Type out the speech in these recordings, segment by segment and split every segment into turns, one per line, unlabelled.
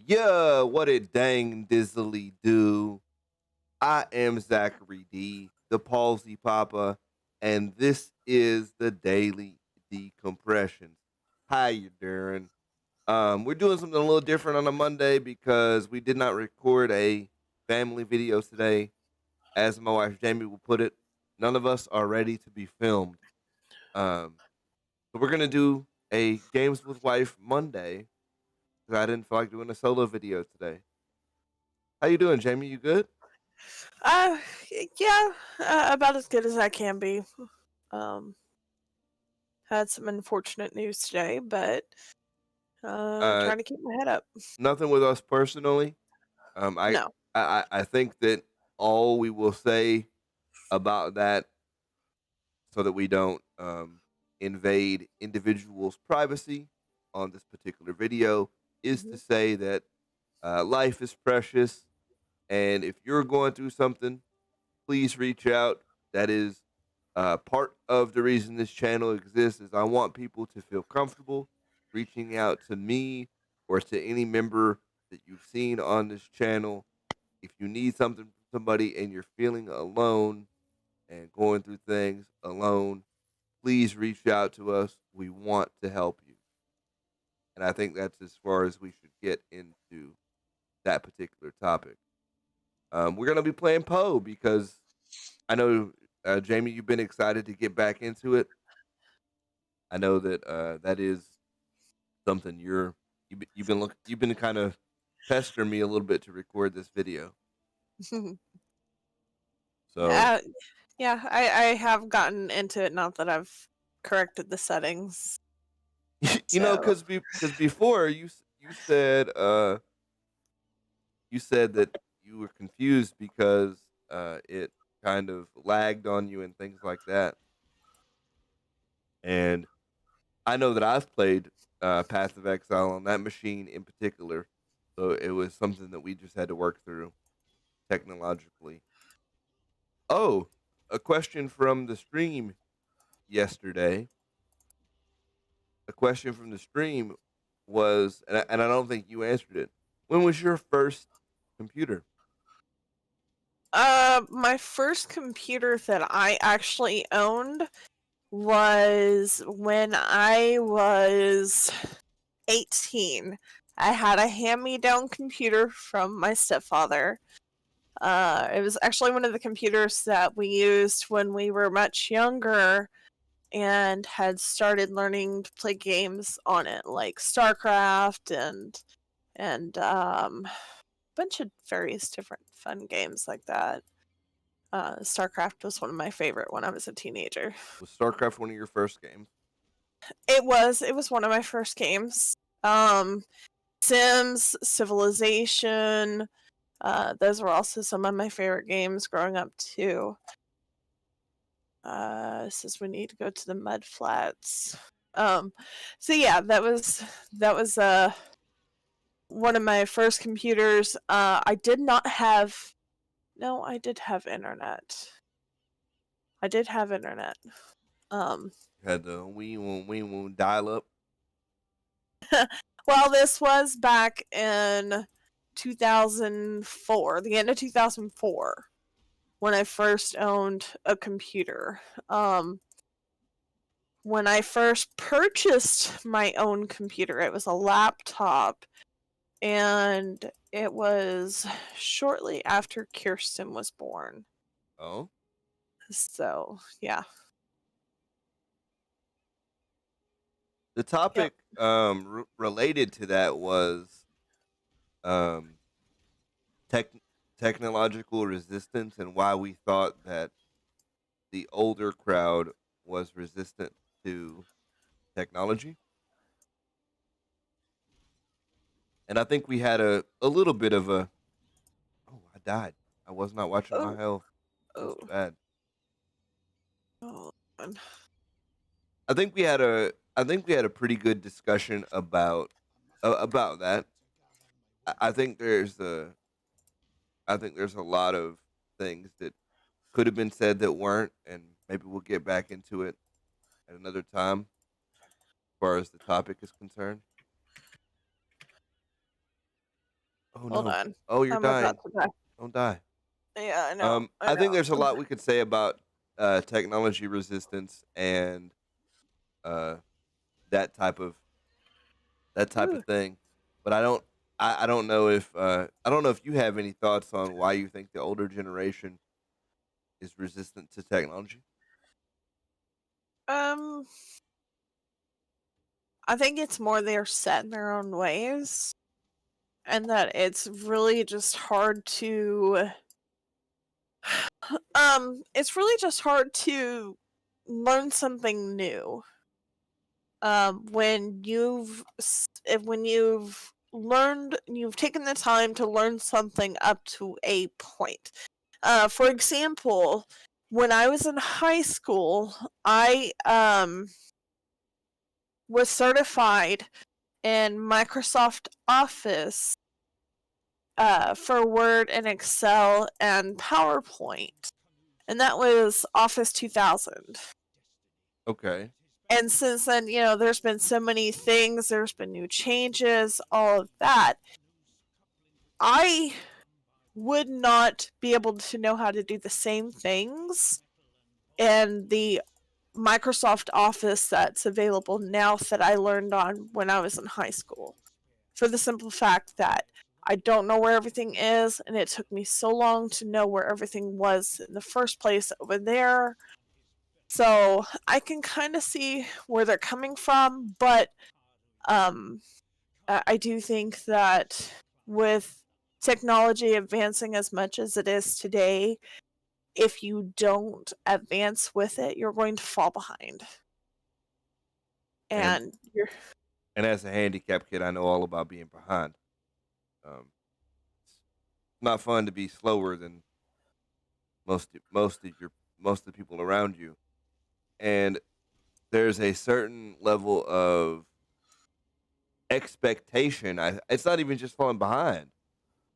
Yeah, what it dang dizzily do. I am Zachary D, the Palsy Papa, and this is the Daily Decompressions. How you doing? We're doing something a little different on a Monday because we did not record a family video today. As my wife Jaimie will put it, none of us are ready to be filmed. Um, so we're gonna do a Games with Wife Monday because I didn't feel like doing a solo video today. How you doing, Jaimie? You good?
Uh, yeah, about as good as I can be. Um, had some unfortunate news today, but
Uh,
trying to keep my head up.
Nothing with us personally. Um, I,
No.
I think that all we will say about that, so that we don't invade individuals' privacy on this particular video, is to
Mhm.
say that life is precious, and if you're going through something, please reach out. That is part of the reason this channel exists. Is I want people to feel comfortable reaching out to me or to any member that you've seen on this channel. If you need something from somebody and you're feeling alone and going through things alone, please reach out to us. We want to help you. And I think that's as far as we should get into that particular topic. We're going to be playing Poe because I know, Jaimie, you've been excited to get back into it. I know that that is something you've been kind of pestering me a little bit to record this video. So
uh, yeah, I have gotten into it. Not that I've corrected the settings. So
because before you said that you were confused because it kind of lagged on you and things like that. And I know that I've played Path of Exile on that machine in particular, so it was something that we just had to work through technologically. Oh, a question from the stream yesterday. A question from the stream was, and I don't think you answered it. When was your first computer?
my first computer that I actually owned was when I was 18. I had a hand-me-down computer from my stepfather. It was actually one of the computers that we used when we were much younger and had started learning to play games on it, like StarCraft and a bunch of various different fun games like that. StarCraft was one of my favorite when I was a teenager.
Was StarCraft one of your first games?
It was one of my first games. Um, Sims, Civilization, those were also some of my favorite games growing up too. Says we need to go to the mud flats. Um, so yeah, that was one of my first computers. I did not have. No, I did have internet. I did have internet. Um,
You had the we dial up.
well, this was back in 2004, the end of 2004, when I first owned a computer. When I first purchased my own computer, it was a laptop, and it was shortly after Kirsten was born.
Oh,
So, yeah.
the
Yep.
topic related to that was um tech technological resistance and why we thought that the older crowd was resistant to technology. And I think we had a little bit of a, oh, I died. I was not watching my
Oh,
health. That's
oh,
bad.
oh. Man.
I think we had a pretty good discussion about that. I think there's a lot of things that could have been said that weren't, and maybe we'll get back into it at another time as far as the topic is concerned. Oh
Hold
no.
on.
Oh, you're
I'm about
dying.
to die.
Don't die.
Yeah, I know. I
I think
know.
there's a lot we could say about technology resistance and uh, that type of
Ooh.
thing. But I don't know if I don't know if you have any thoughts on why you think the older generation is resistant to technology.
Um, I think it's more they're set in their own ways, and that it's really just hard to it's really just hard to learn something new. When when you've learned, you've taken the time to learn something up to a point. For example, when I was in high school, I was certified in Microsoft Office for Word and Excel and PowerPoint, and that was Office 2000.
Okay.
And since then, there's been so many things, there's been new changes, all of that. I would not be able to know how to do the same things in the Microsoft Office that's available now that I learned on when I was in high school. For the simple fact that I don't know where everything is, and it took me so long to know where everything was in the first place over there. So I can kind of see where they're coming from, but um, I do think that with technology advancing as much as it is today, if you don't advance with it, you're going to fall behind.
And
And you're
as a handicap kid, I know all about being behind. It's not fun to be slower than most of the people around you. And there's a certain level of expectation. It's not even just falling behind.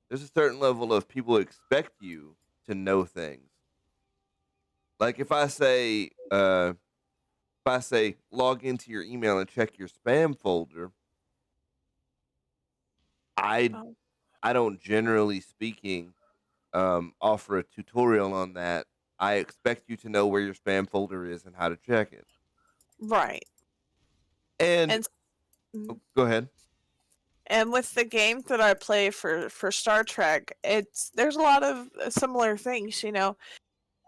There's a certain level of people expect you to know things. Like if I say log into your email and check your spam folder, I
oh,
I don't generally speaking offer a tutorial on that. I expect you to know where your spam folder is and how to check it.
right.
And
And mm,
go ahead.
and with the game that I play for Star Trek, there's a lot of similar things.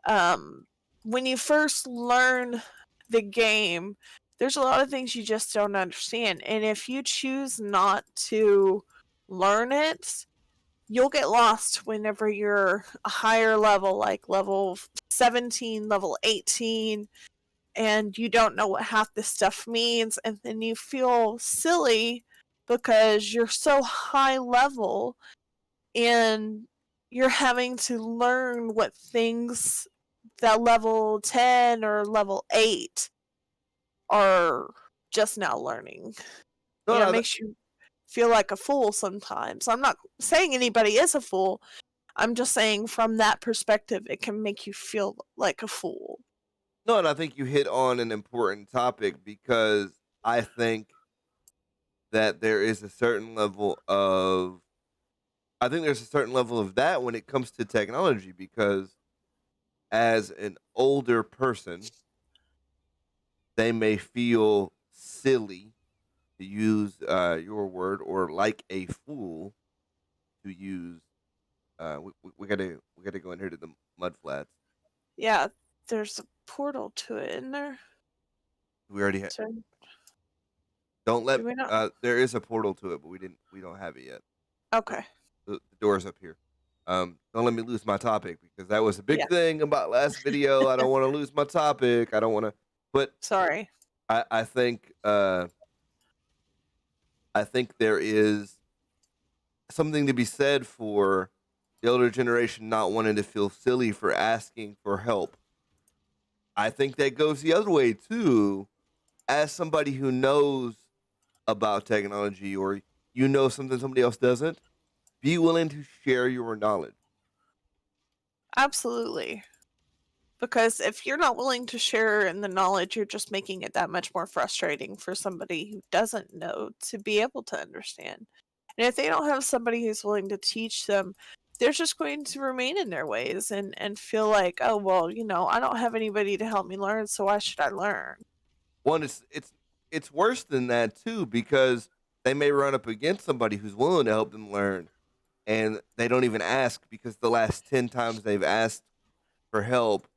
Um, when you first learn the game, there's a lot of things you just don't understand, and if you choose not to learn it, you'll get lost whenever you're a higher level, like level 17, level 18, and you don't know what half this stuff means, and then you feel silly because you're so high level and you're having to learn what things that level 10 or level 8 are just now learning.
No,
It
no,
makes you feel like a fool sometimes. I'm not saying anybody is a fool. I'm just saying from that perspective, it can make you feel like a fool.
no, and I think you hit on an important topic because I think that there is a certain level of I think there's a certain level of that when it comes to technology because as an older person, they may feel silly to use your word or like a fool to use we gotta go in here to the mud flats.
Yeah, there's a portal to it, isn't there?
We already
So,
don't let
do we not?
there is a portal to it, but we don't have it yet. The,
Okay.
the door's up here. Don't let me lose my topic because that was a big
Yeah.
thing about last video. I don't want to lose my topic. I don't want to, but
Sorry.
I think I think there is something to be said for the older generation not wanting to feel silly for asking for help. I think that goes the other way too. As somebody who knows about technology or you know something somebody else doesn't, be willing to share your knowledge.
Absolutely. Because if you're not willing to share in the knowledge, you're just making it that much more frustrating for somebody who doesn't know to be able to understand. And if they don't have somebody who's willing to teach them, they're just going to remain in their ways and feel like, oh well, I don't have anybody to help me learn, so why should I learn?
One, it's worse than that too, because they may run up against somebody who's willing to help them learn, and they don't even ask because the last 10 times they've asked for help,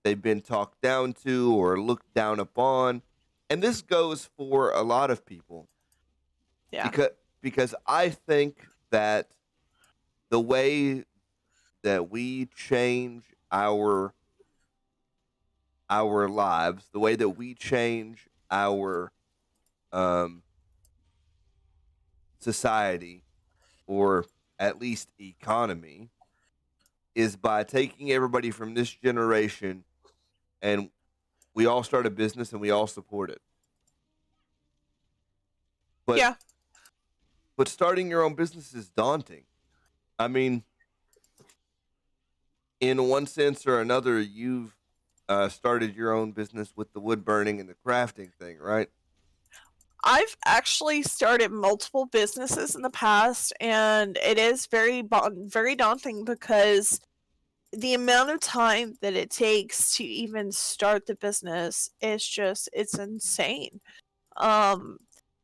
they've been talked down to or looked down upon. And this goes for a lot of people
Yeah.
because because I think that the way that we change our lives, the way that we change our um, society, or at least economy, is by taking everybody from this generation and we all start a business and we all support it. But
Yeah.
starting your own business is daunting. I mean, in one sense or another, you've started your own business with the wood burning and the crafting thing, right?
I've actually started multiple businesses in the past, and it is very daunting because the amount of time that it takes to even start the business is just it's insane. Um,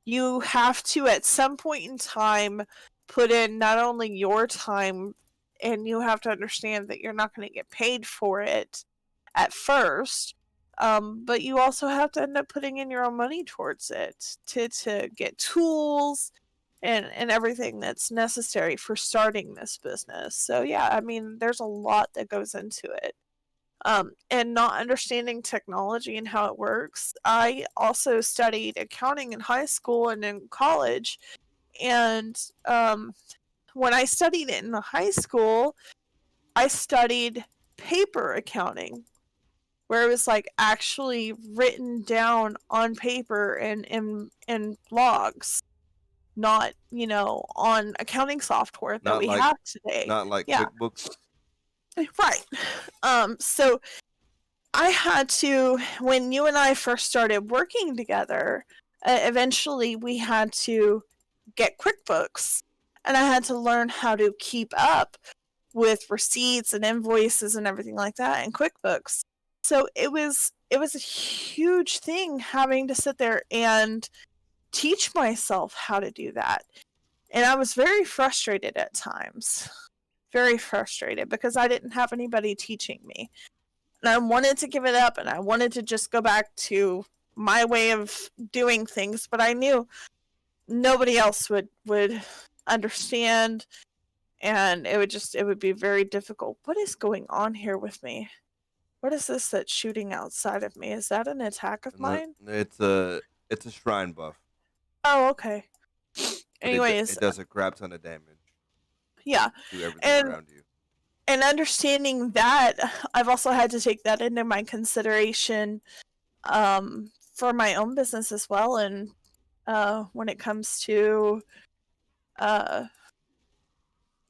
you have to at some point in time put in not only your time, and you have to understand that you're not going to get paid for it at first. But you also have to end up putting in your own money towards it to get tools and everything that's necessary for starting this business. So yeah, I mean, there's a lot that goes into it. And not understanding technology and how it works. I also studied accounting in high school and in college, and when I studied it in the high school, I studied paper accounting, where it was like actually written down on paper and in logs, not on accounting software that
Not
we
like
have today.
not like
Yeah,
QuickBooks.
right. So I had to, when you and I first started working together, eventually we had to get QuickBooks, and I had to learn how to keep up with receipts and invoices and everything like that in QuickBooks. So it was a huge thing having to sit there and teach myself how to do that. And I was very frustrated at times. Very frustrated because I didn't have anybody teaching me. And I wanted to give it up and I wanted to just go back to my way of doing things, but I knew nobody else would understand, and it would be very difficult. What is going on here with me? What is this that's shooting outside of me? Is that an attack of
No,
mine?
it's a shrine buff,
Oh, okay.
but
Anyways,
it does a crap ton of damage
yeah.
to everything
And
around you.
understanding that, I've also had to take that into my consideration for my own business as well, and when it comes to uh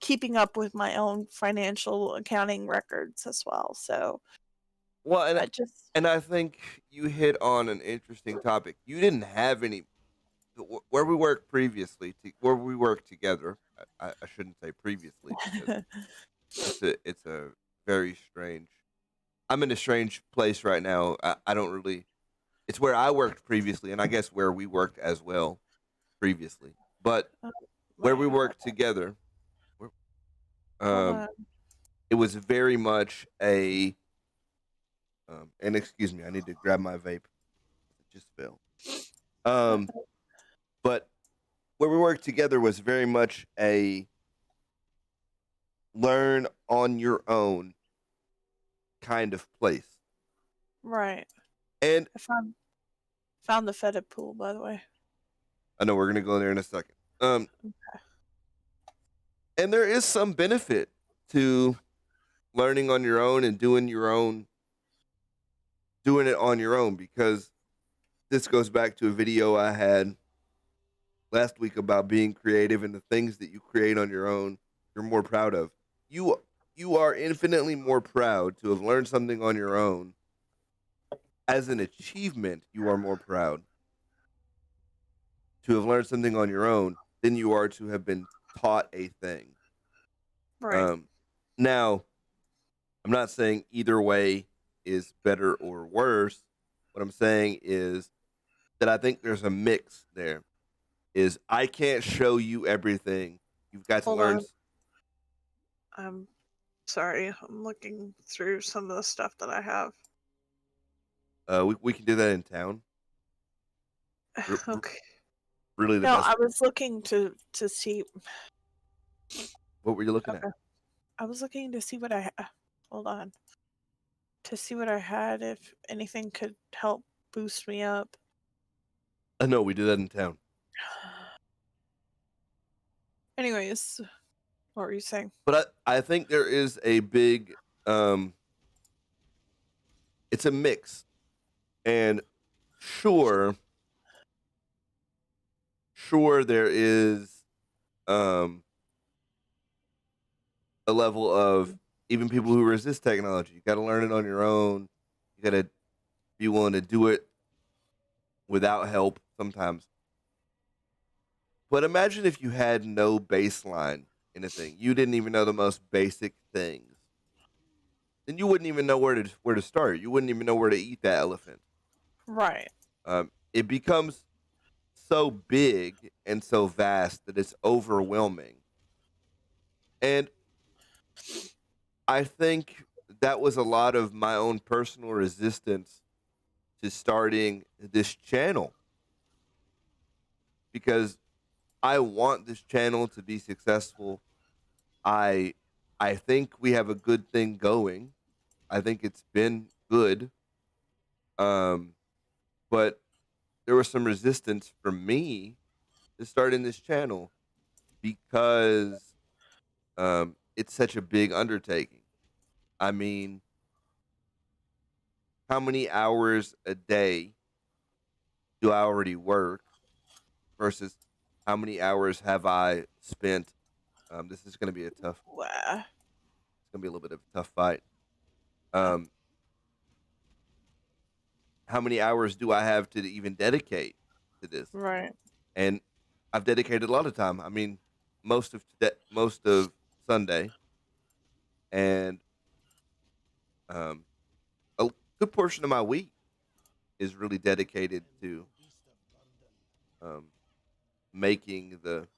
keeping up with my own financial accounting records as well. So
Well,
I just
and I think you hit on an interesting topic. You didn't have any where we worked previously, where we worked together. I shouldn't say previously because it's a very strange. I'm in a strange place right now. I don't really. It's where I worked previously, and I guess where we worked as well previously. But where we
wait,
worked together, where-
hold
um,
on.
it was very much a. And excuse me, I need to grab my vape. It just fell. Um, but where we worked together was very much a learn on your own kind of place.
Right.
And
I found the fetid pool, by the way.
I know we're gonna go there in a second. And there is some benefit to learning on your own and doing it on your own, because this goes back to a video I had last week about being creative and the things that you create on your own you're more proud of. You are infinitely more proud to have learned something on your own. As an achievement, you are more proud to have learned something on your own than you are to have been taught a thing.
Right.
Um, Now, I'm not saying either way is better or worse. What I'm saying is that I think there's a mix there. Is I can't show you everything. You've got to
Hold
learn.
on. I'm sorry. I'm looking through some of the stuff that I have.
We can do that in town.
Okay.
Really, the
No,
best.
I was looking to see.
What were you looking at?
Okay. I was looking to see what hold on. To see what I had, if anything could help boost me up.
No, we do that in town.
Anyways, what were you saying?
But I think there is a big. Um, it's a mix, and sure, sure, there is um a level of even people who resist technology. You got to learn it on your own. You got to be willing to do it without help sometimes. But imagine if you had no baseline in a thing. You didn't even know the most basic things. Then you wouldn't even know where to start. You wouldn't even know where to eat that elephant.
Right.
It becomes so big and so vast that it's overwhelming. And I think that was a lot of my own personal resistance to starting this channel because I want this channel to be successful. I I think we have a good thing going. I think it's been good. Um, but there was some resistance from me to starting this channel because it's such a big undertaking. I mean, how many hours a day do I already work versus how many hours have I spent? This is going to be a tough.
Wah.
It's going to be a little bit of a tough fight. Um, how many hours do I have to even dedicate to this?
Right.
And I've dedicated a lot of time. I mean, most of Sunday, and um, a good portion of my week is really dedicated to um, making the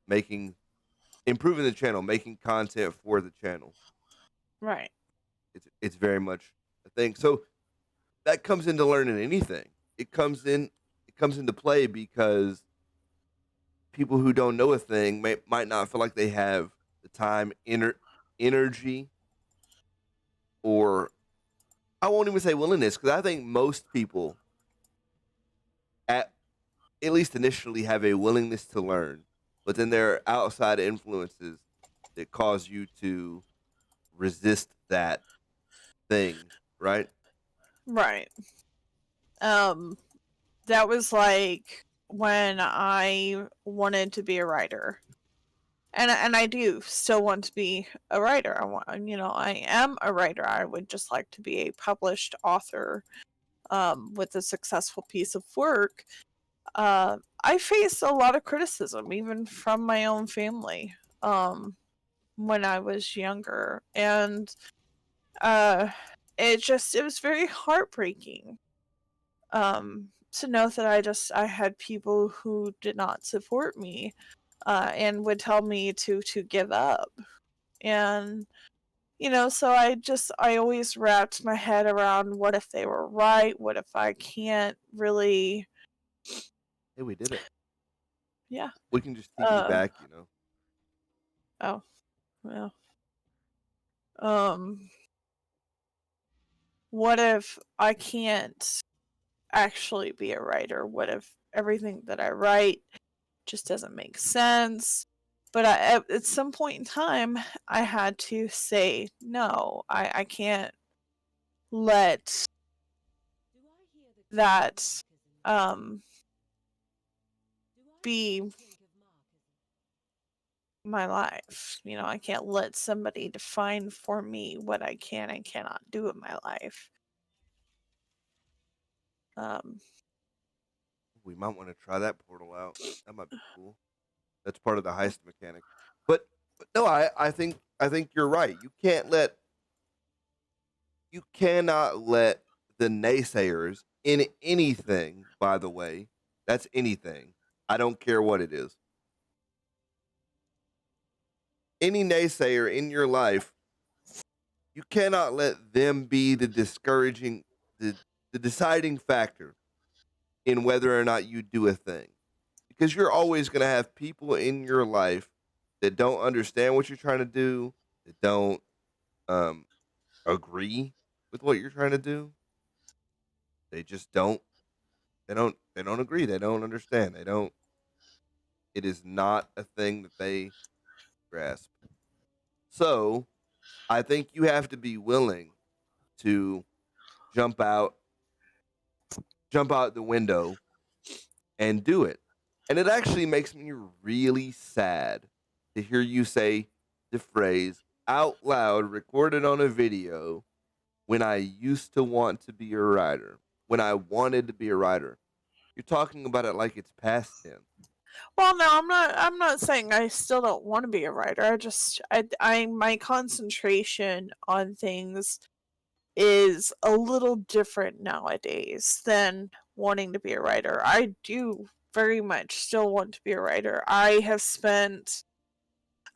making improving the channel, making content for the channel.
Right.
It's very much a thing. So that comes into learning anything. It comes into play because people who don't know a thing might not feel like they have the time, energy, or I won't even say willingness because I think most people at least initially have a willingness to learn, but then there are outside influences that cause you to resist that thing, right?
Right. Um, that was like when I wanted to be a writer. And I do still want to be a writer. I am a writer. I would just like to be a published author with a successful piece of work. I face a lot of criticism, even from my own family, um, when I was younger, and uh, it was very heartbreaking to know that I had people who did not support me, and would tell me to give up, and so I always wrapped my head around, what if they were right? What if I can't really?
Hey, we did it.
Yeah.
We can just TV
Uh.
back, you know.
Oh. Well. Um. What if I can't actually be a writer? What if everything that I write just doesn't make sense? But at some point in time, I had to say no. I can't let that be my life. I can't let somebody define for me what I can and cannot do in my life. Um,
We might want to try that portal out. That might be cool. That's part of the heist mechanic. But no, I think you're right. You cannot let the naysayers in anything, by the way, that's anything. I don't care what it is. Any naysayer in your life, you cannot let them be the the deciding factor in whether or not you do a thing. Because you're always going to have people in your life that don't understand what you're trying to do, that don't um, agree with what you're trying to do. They just don't. They don't agree. They don't understand. They don't. It is not a thing that they grasp. So I think you have to be willing to jump out, jump out the window, and do it. And it actually makes me really sad to hear you say the phrase out loud, recorded on a video, when I used to want to be a writer, when I wanted to be a writer. You're talking about it like it's past tense.
Well, no, I'm not saying I still don't want to be a writer. I my concentration on things is a little different nowadays than wanting to be a writer. I do very much still want to be a writer. I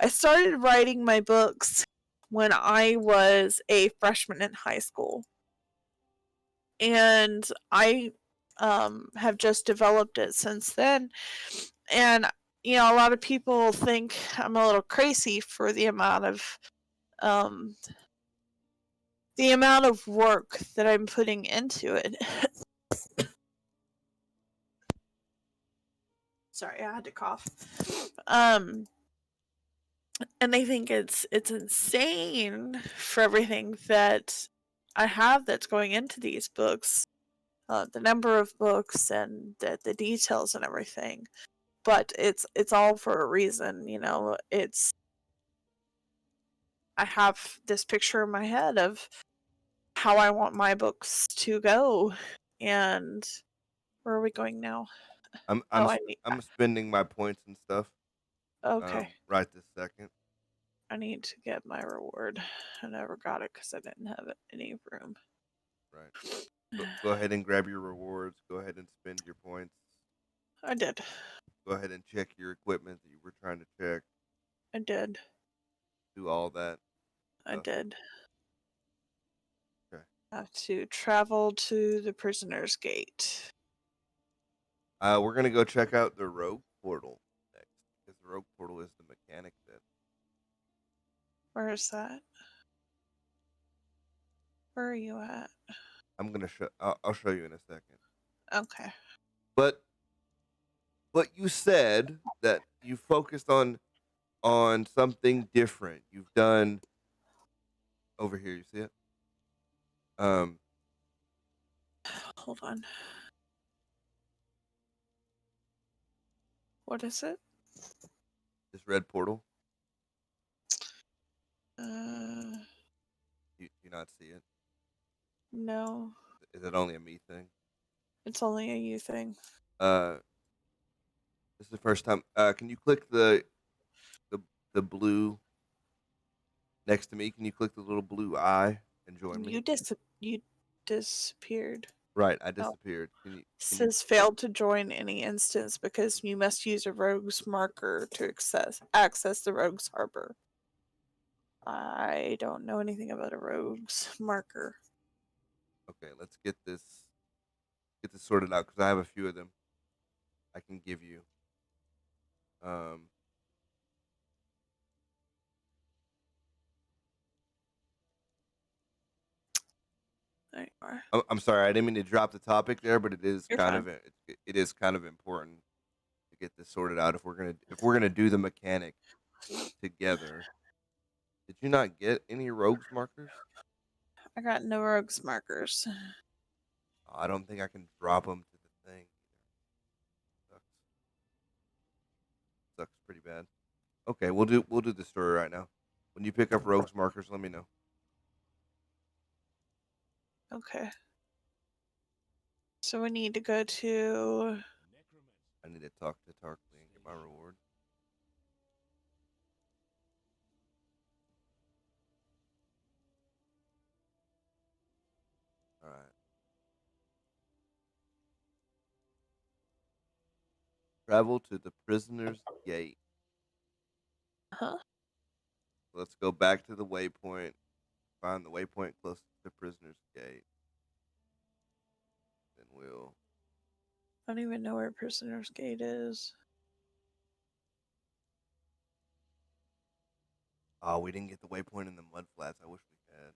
started writing my books when I was a freshman in high school. And I have just developed it since then. And a lot of people think I'm a little crazy for um, the amount of work that I'm putting into it. Sorry, I had to cough. And they think it's insane for everything that I have that's going into these books, the number of books and the details and everything. But it's all for a reason, I have this picture in my head of how I want my books to go. And where are we going now? Oh,
I'm spending my points and stuff.
Okay.
Right this second.
I need to get my reward. I never got it because I didn't have any room.
Right. Go ahead and grab your rewards. Go ahead and spend your points.
I did.
Go ahead and check your equipment that you were trying to check.
I did.
Do all that.
I did.
Okay.
I have to travel to the prisoner's gate.
We're gonna go check out the rogue portal next, because the rogue portal is the mechanic that.
Where is that? Where are you at?
I'm gonna show. I'll show you in a second.
Okay.
But you said that you focused on something different. You've done over here. You see it?
Hold on. What is it?
This red portal.
Uh,
You not see it?
no.
Is it only a me thing?
It's only a you thing.
Uh, this is the first time. Can you click the blue next to me? Can you click the little blue eye and join me?
You disappeared.
Right, I disappeared. Can you?
Says failed to join any instance because you must use a rogue's marker to access the rogue's harbor. I don't know anything about a rogue's marker.
Okay, let's get this sorted out, because I have a few of them I can give you.
There you are.
I'm sorry, I didn't mean to drop the topic there, but it is
You're
kind
fine.
of it is kind of important to get this sorted out if we're gonna do the mechanic together. Did you not get any rogues markers?
I got no rogue's markers.
I don't think I can drop them to the thing. Sucks pretty bad. Okay, we'll do the story right now. When you pick up rogues markers, let me know.
Okay. So we need to go to
I need to talk to Tarkley and get my reward. All right. Travel to the prisoner's gate.
Huh?
Let's go back to the waypoint. Find the waypoint closest to the prisoner's gate. Then we'll.
I don't even know where Prisoner's Gate is.
Oh, we didn't get the waypoint in the mud flats. I wish we had.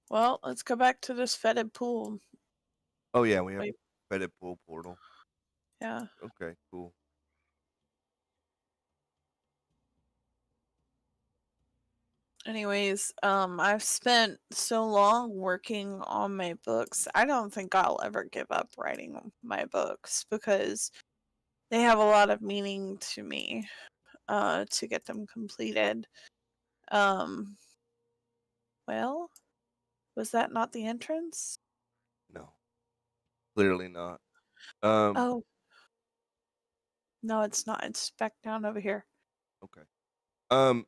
Well, let's go back to this fetid pool.
Oh yeah, we have
Wait,
Fetid Pool Portal.
yeah.
Okay, cool.
Anyways, I've spent so long working on my books. I don't think I'll ever give up writing my books because they have a lot of meaning to me, to get them completed. Um, well, was that not the entrance?
No, clearly not. Um,
Oh, no, it's not. It's back down over here.
okay. Um,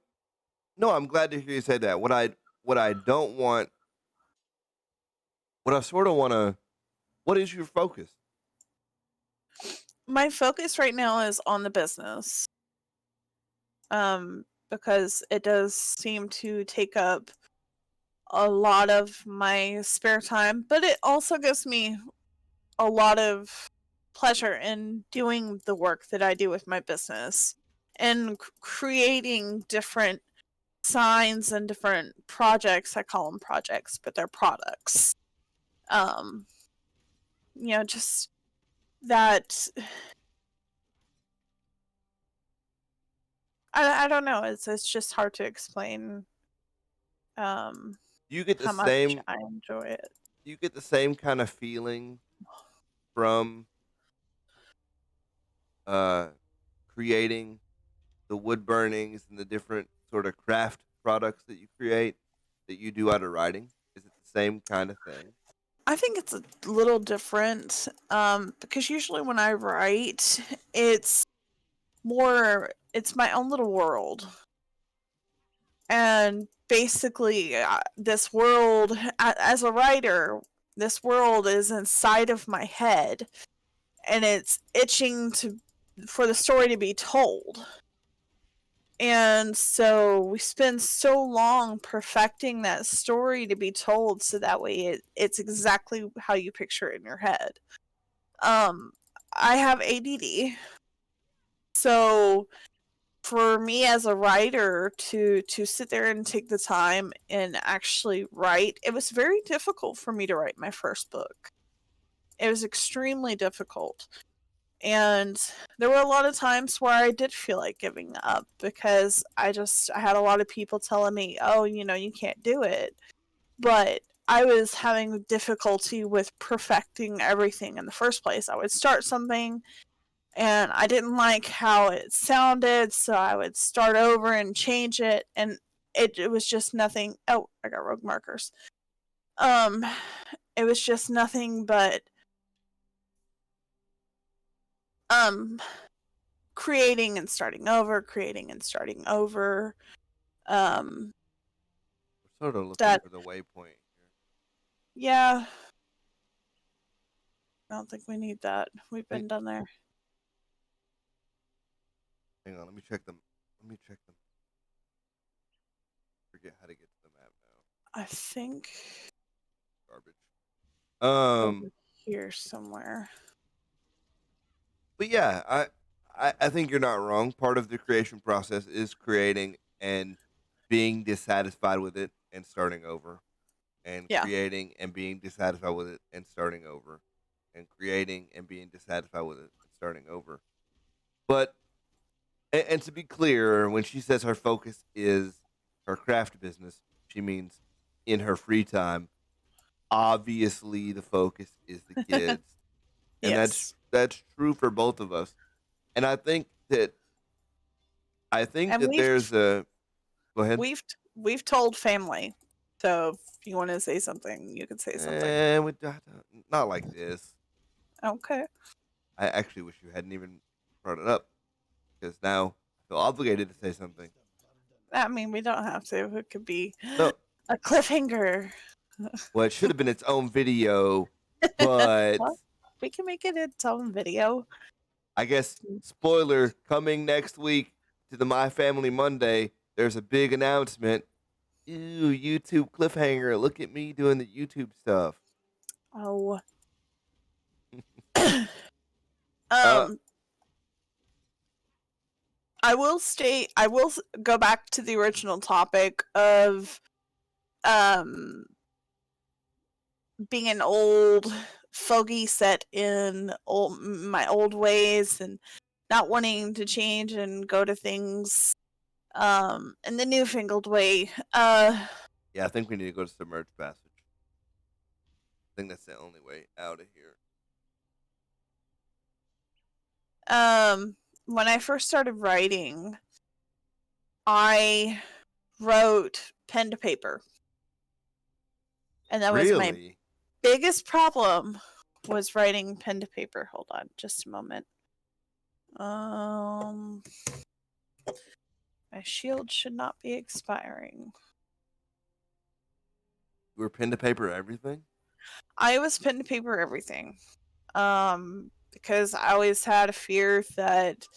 no, I'm glad to hear you say that. What I don't want, what I sort of want to, what is your focus?
My focus right now is on the business. Because it does seem to take up a lot of my spare time, but it also gives me a lot of pleasure in doing the work that I do with my business and creating different signs and different projects. I call them projects, but they're products. Um, just that. I don't know. It's just hard to explain. Um,
You get the
how much
same,
I enjoy it.
you get the same kind of feeling from uh creating the wood burnings and the different sort of craft products that you create that you do out of writing? Is it the same kind of thing?
I think it's a little different, because usually when I write, it's it's my own little world. And basically, this world, as a writer, this world is inside of my head and it's itching for the story to be told. And so we spend so long perfecting that story to be told so that way it's exactly how you picture it in your head. Um, I have ADD, so for me as a writer to sit there and take the time and actually write, it was very difficult for me to write my first book. It was extremely difficult. And there were a lot of times where I did feel like giving up because I had a lot of people telling me, "Oh, you can't do it." But I was having difficulty with perfecting everything in the first place. I would start something and I didn't like how it sounded, so I would start over and change it, and it was just nothing. Oh, I got rogue markers. Um, it was just nothing but um creating and starting over, creating and starting over. Um,
We're sort of looking
that
for the waypoint here.
yeah, I don't think we need that. We've
Hang,
been done there.
hang on, let me check them. Let me check them. Forget how to get to the map now.
I think
Garbage.
over here somewhere.
But yeah, I think you're not wrong. Part of the creation process is creating and being dissatisfied with it and starting over, and
Yeah.
creating and being dissatisfied with it and starting over, and creating and being dissatisfied with it and starting over. But and to be clear, when she says her focus is her craft business, she means in her free time. Obviously, the focus is the kids, and
Yes.
that's true for both of us. And I think
And
that there's a go ahead.
we've we've told family. So if you want to say something, you can say something.
And not like this.
Okay.
I actually wish you hadn't even brought it up because now I feel obligated to say something.
I mean, we don't have to. It could be
No,
a cliffhanger.
well, it should have been its own video, but
Well, we can make it its own video.
I guess spoiler coming next week to the My Family Monday. There's a big announcement. Ew, YouTube cliffhanger. Look at me doing the YouTube stuff.
Oh.
Uh,
um, I will go back to the original topic of um being an old fogey set in my old ways and not wanting to change and go to things in the newfangled way.
yeah, I think we need to go to Submerged Passage. I think that's the only way out of here.
When I first started writing, I wrote pen to paper. And that was my
Really?
biggest problem, was writing pen to paper. Hold on just a moment. My shield should not be expiring.
You were pen to paper everything?
I was pen to paper everything. Because I always had a fear that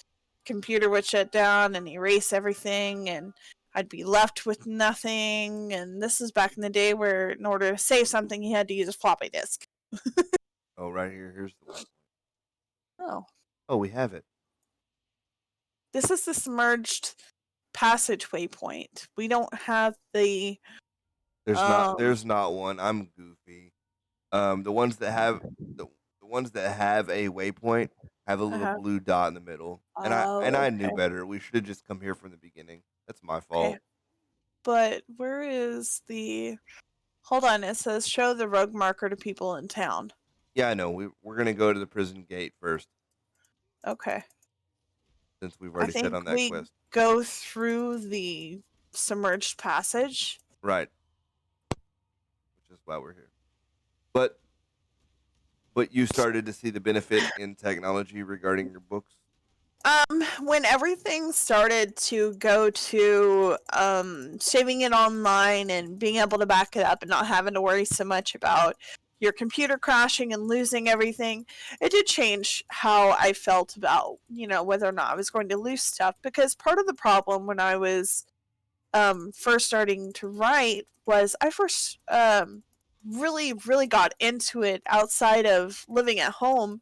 computer would shut down and erase everything and I'd be left with nothing. And this is back in the day where in order to save something you had to use a floppy disk.
Oh, right here. Here's the waypoint.
Oh.
Oh, we have it.
This is the submerged passage waypoint. We don't have the
There's not one. I'm goofy. The ones that have the ones that have a waypoint have a little blue dot in the middle. And I knew
okay.
better. We should have just come here from the beginning. That's my fault.
Okay. But where is the... Hold on, it says show the rogue marker to people in town.
Yeah, I know. We're gonna go to the prison gate first.
Okay.
Since we've already set on that
we
quest.
Go through the submerged passage.
Right. Which is why we're here. But you started to see the benefit in technology regarding your books?
When everything started to go to saving it online and being able to back it up and not having to worry so much about your computer crashing and losing everything, it did change how I felt about, whether or not I was going to lose stuff. Because part of the problem when I was first starting to write was I first really, really got into it outside of living at home,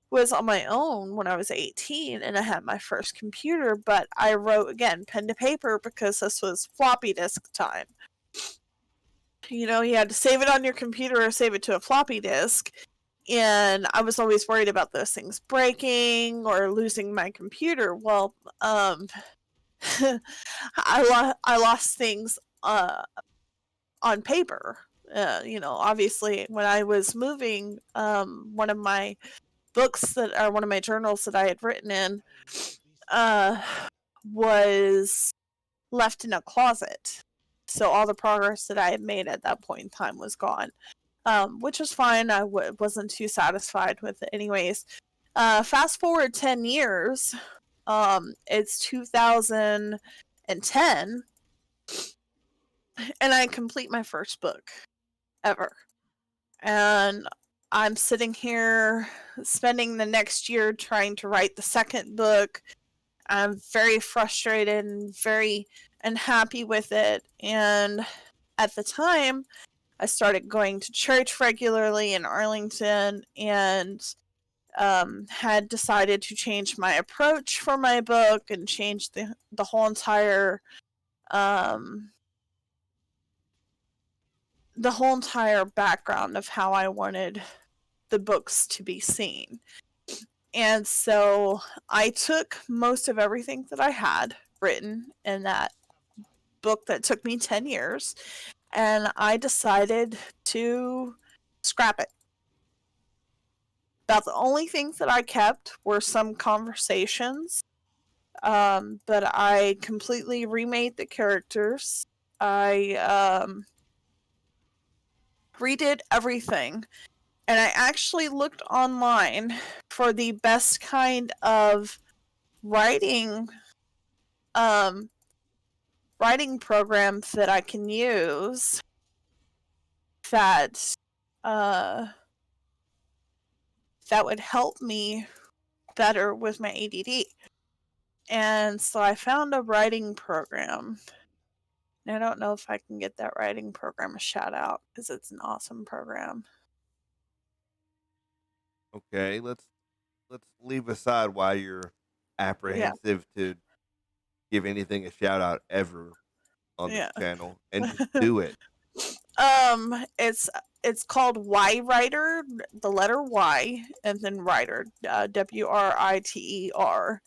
was on my own when I was 18 and I had my first computer, but I wrote, again, pen to paper because this was floppy disk time. You had to save it on your computer or save it to a floppy disk, and I was always worried about those things breaking or losing my computer. Well, I lost things on paper. Obviously, when I was moving, one of my books one of my journals that I had written in was left in a closet. So all the progress that I had made at that point in time was gone, which was fine. I wasn't too satisfied with it anyways. Fast forward 10 years, it's 2010, and I complete my first book ever. And I'm sitting here spending the next year trying to write the second book. I'm very frustrated and very unhappy with it. And at the time, I started going to church regularly in Arlington and had decided to change my approach for my book and change the whole entire background of how I wanted the books to be seen. And so I took most of everything that I had written in that book that took me 10 years, and I decided to scrap it. About the only things that I kept were some conversations, but I completely remade the characters. I redid everything. And I actually looked online for the best kind of writing writing programs that I can use that that would help me better with my ADD. And so I found a writing program. And I don't know if I can get that writing program a shout out because it's an awesome program.
Okay, let's leave aside why you're
Yeah.
apprehensive to give anything a shout out ever on this
Yeah.
channel, and just do it.
It's called Y Writer, the letter Y, and then Writer, WRITER,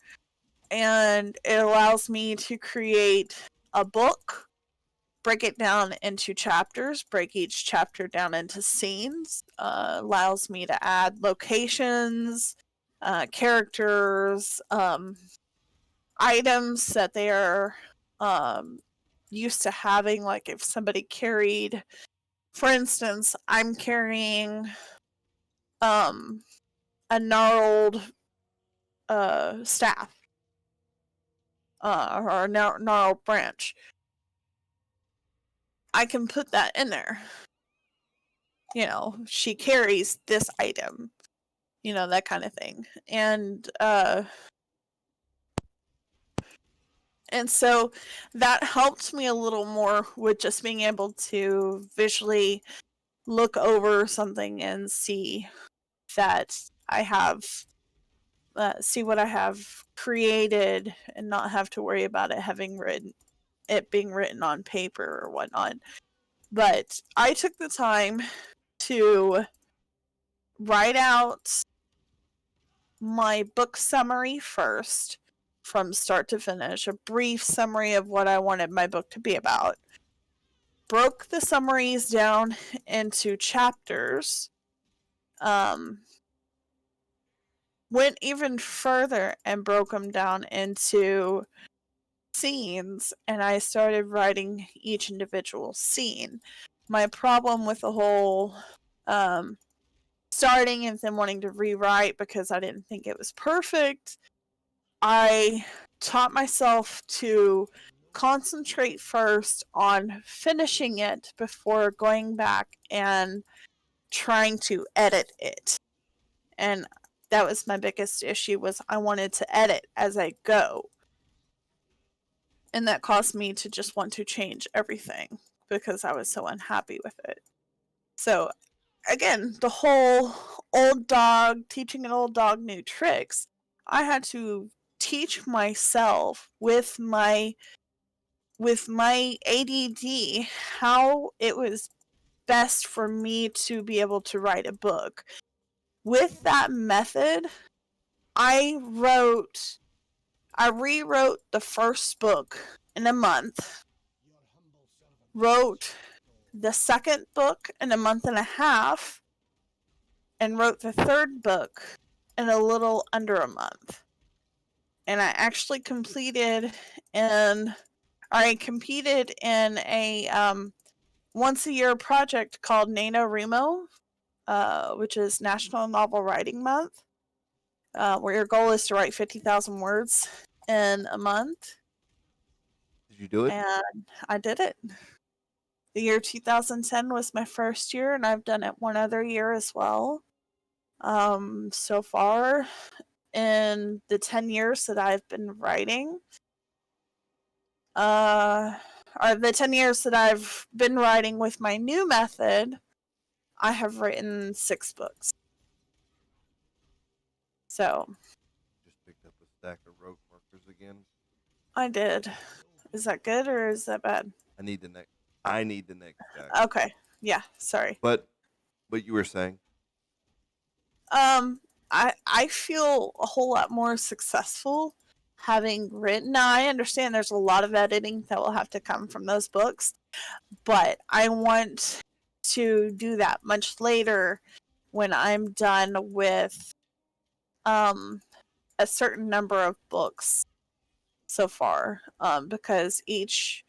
and it allows me to create a book, break it down into chapters, break each chapter down into scenes, allows me to add locations, characters, items that they are used to having. Like if somebody carried, for instance, I'm carrying a gnarled staff or a gnarled branch. I can put that in there. You know, she carries this item. You know, that kind of thing. And so that helped me a little more with just being able to visually look over something and see that I have see what I have created and not have to worry about it being written on paper or whatnot. But I took the time to write out my book summary first from start to finish, a brief summary of what I wanted my book to be about. Broke the summaries down into chapters. Went even further and broke them down into scenes, and I started writing each individual scene. My problem with the whole starting and then wanting to rewrite because I didn't think it was perfect, I taught myself to concentrate first on finishing it before going back and trying to edit it. And that was my biggest issue, was I wanted to edit as I go. And that caused me to just want to change everything because I was so unhappy with it. So again, the whole old dog teaching an old dog new tricks. I had to teach myself with my ADD how it was best for me to be able to write a book. With that method, I rewrote the first book in a month, wrote the second book in a month and a half, and wrote the third book in a little under a month. And I actually competed in a once a year project called NaNoWriMo, which is National Novel Writing Month, where your goal is to write 50,000 words in a month.
Did you do it?
And I did it. The year 2010 was my first year, and I've done it one other year as well. So far, in the 10 years that I've been writing, or the 10 years that I've been writing with my new method, I have written 6 books. So
Just picked up a stack of rote markers again.
I did. Is that good or is that bad?
I need the next. I need the next stack.
Okay. Yeah, sorry.
But you were saying,
I feel a whole lot more successful having written. Now I understand there's a lot of editing that will have to come from those books, but I want to do that much later when I'm done with a certain number of books so far, because each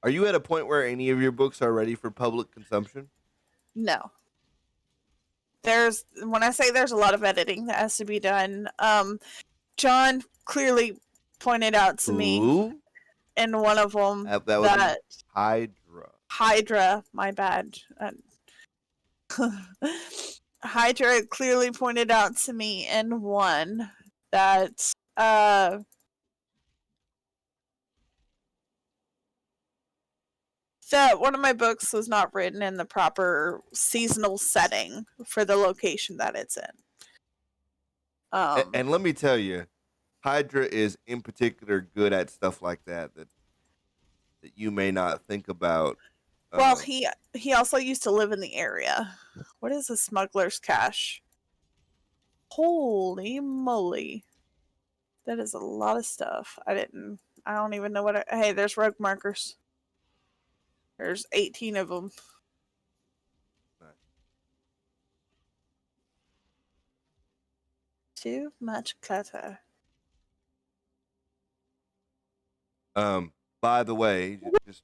Are you at a point where any of your books are ready for public consumption?
No. When I say there's a lot of editing that has to be done. John clearly pointed out to me
Who?
in one of them
That would be
that
Hydra.
Hydra, my bad. Hydra clearly pointed out to me in one that that one of my books was not written in the proper seasonal setting for the location that it's in.
And let me tell you, Hydra is in particular good at stuff like that you may not think about.
Well, he also used to live in the area. What is a smuggler's cache? Holy moly. That is a lot of stuff. I don't even know hey, there's rogue markers. There's 18 of them. Too much clutter.
By the way, just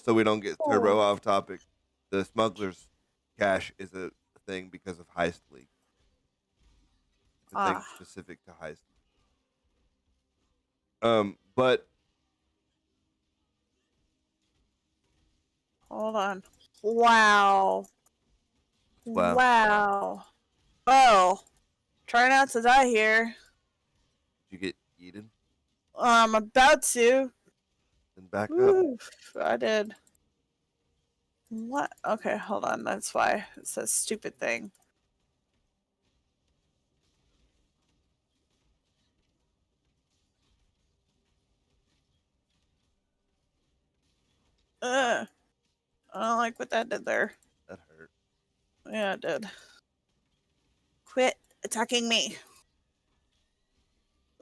so we don't get turbo off topic, the smuggler's cache is a thing because of Heist League. It's a thing specific to Heist League. But
hold on. Wow. Wow. Oh, try not to die here.
Did you get eaten?
I'm about to.
Then back up.
I did. What? Okay, hold on. That's why it says stupid thing. I don't like what that did there.
That hurt.
Yeah, it did. Quit attacking me.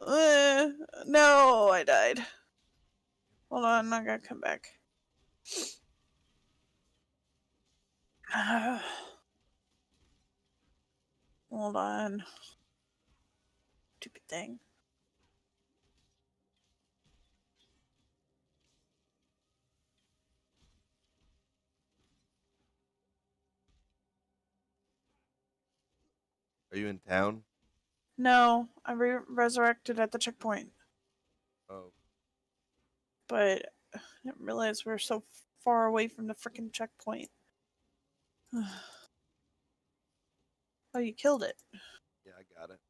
No, I died. Hold on, I gotta come back. Hold on. Stupid thing.
Are you in town?
No, I resurrected at the checkpoint.
Oh.
But I didn't realize we were so far away from the freaking checkpoint. Oh, you killed it.
Yeah, I got it.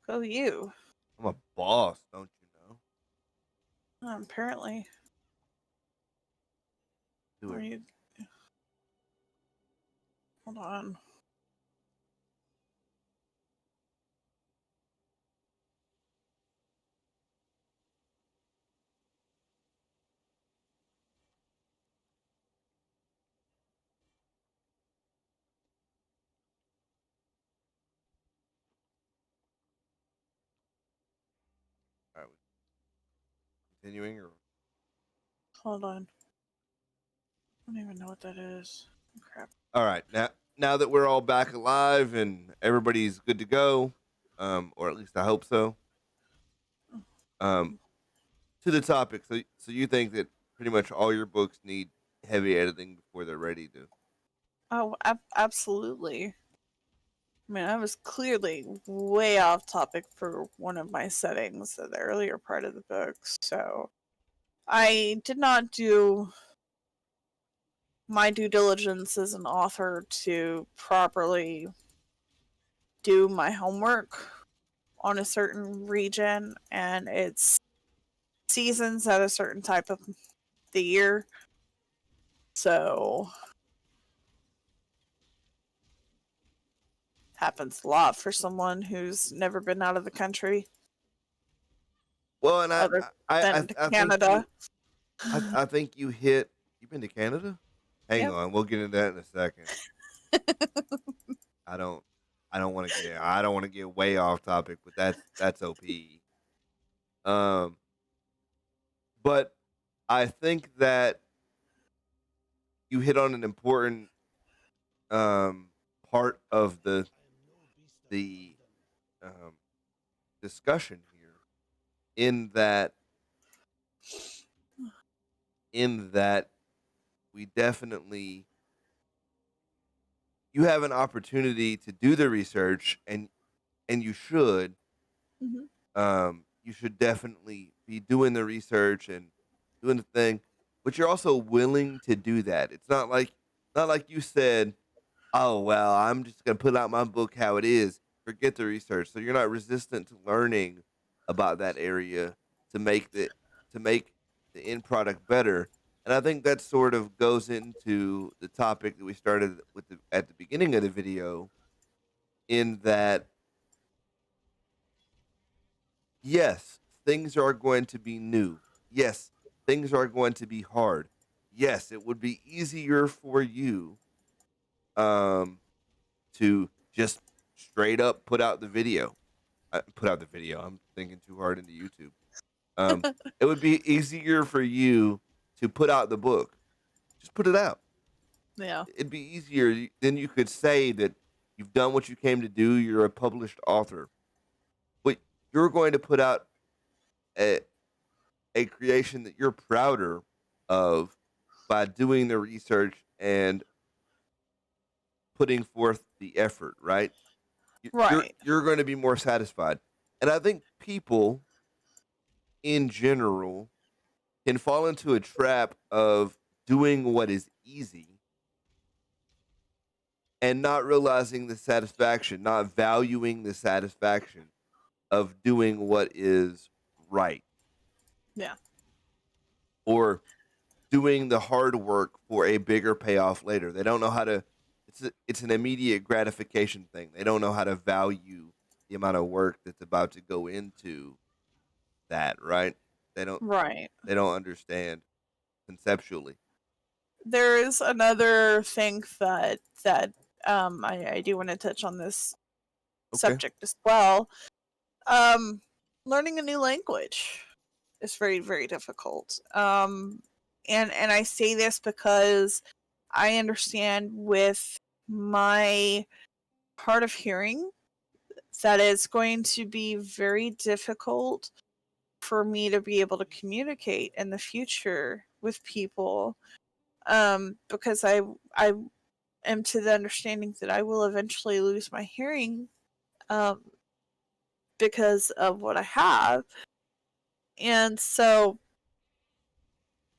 Go you.
I'm a boss, don't you know?
Apparently.
Do it.
Hold on.
All right. Continuing or?
Hold on. I don't even know what that is. Crap.
All right. Now that we're all back alive and everybody's good to go, or at least I hope so. To the topic. So you think that pretty much all your books need heavy editing before they're ready to?
Oh, absolutely. I mean, I was clearly way off topic for one of my settings in the earlier part of the book, so I did not do my due diligence as an author to properly do my homework on a certain region and its seasons at a certain type of the year. So happens a lot for someone who's never been out of the country.
Well, and I
Canada.
I think you hit. You've been to Canada? Hang
Yep.
on, we'll get into that in a second. I don't want to get way off topic, but that's OP. But I think that you hit on an important part of the discussion here, in that in that we definitely you have an opportunity to do the research, and
Mhm.
you should definitely be doing the research and doing the thing, but you're also willing to do that. It's not like you said, "Oh, well, I'm just gonna put out my book how it is. Forget the research." So you're not resistant to learning about that area to make the end product better. And I think that sort of goes into the topic that we started with at the beginning of the video, in that yes, things are going to be new. Yes, things are going to be hard. Yes, it would be easier for you um to just straight up put out the video. I'm thinking too hard into YouTube. It would be easier for you to put out the book. Just put it out.
Yeah.
It'd be easier. Then you could say that you've done what you came to do. You're a published author, but you're going to put out a, a creation that you're prouder of by doing the research and putting forth the effort, right?
Right.
You're going to be more satisfied. And I think people in general can fall into a trap of doing what is easy and not realizing the satisfaction, not valuing the satisfaction of doing what is right,
Yeah.
or doing the hard work for a bigger payoff later. They don't know how to it's an immediate gratification thing. They don't know how to value the amount of work that's about to go into that, right? They don't
Right.
they don't understand conceptually.
There is another thing that I do want to touch on this
Okay.
subject as well. Um, Learning a new language is very, very difficult. And I say this because I understand with my hard of hearing that it's going to be very difficult for me to be able to communicate in the future with people, because I am to the understanding that I will eventually lose my hearing, um, because of what I have. And so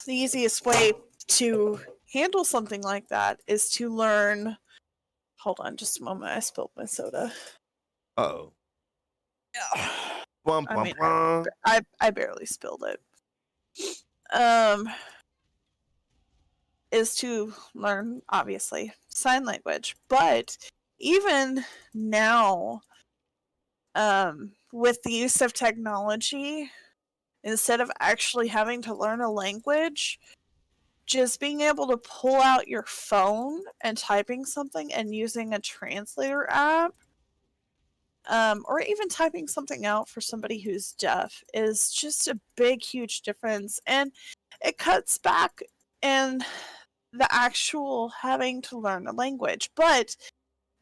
the easiest way to handle something like that is to learn. Hold on just a moment. I spilled my soda.
Uh-oh.
Yeah.
Bum,
I
bum,
mean,
bum.
I barely spilled it. Um, is to learn, obviously, sign language. But even now, with the use of technology, instead of actually having to learn a language, just being able to pull out your phone and typing something and using a translator app, or even typing something out for somebody who's deaf, is just a big, huge difference. And it cuts back in the actual having to learn a language. But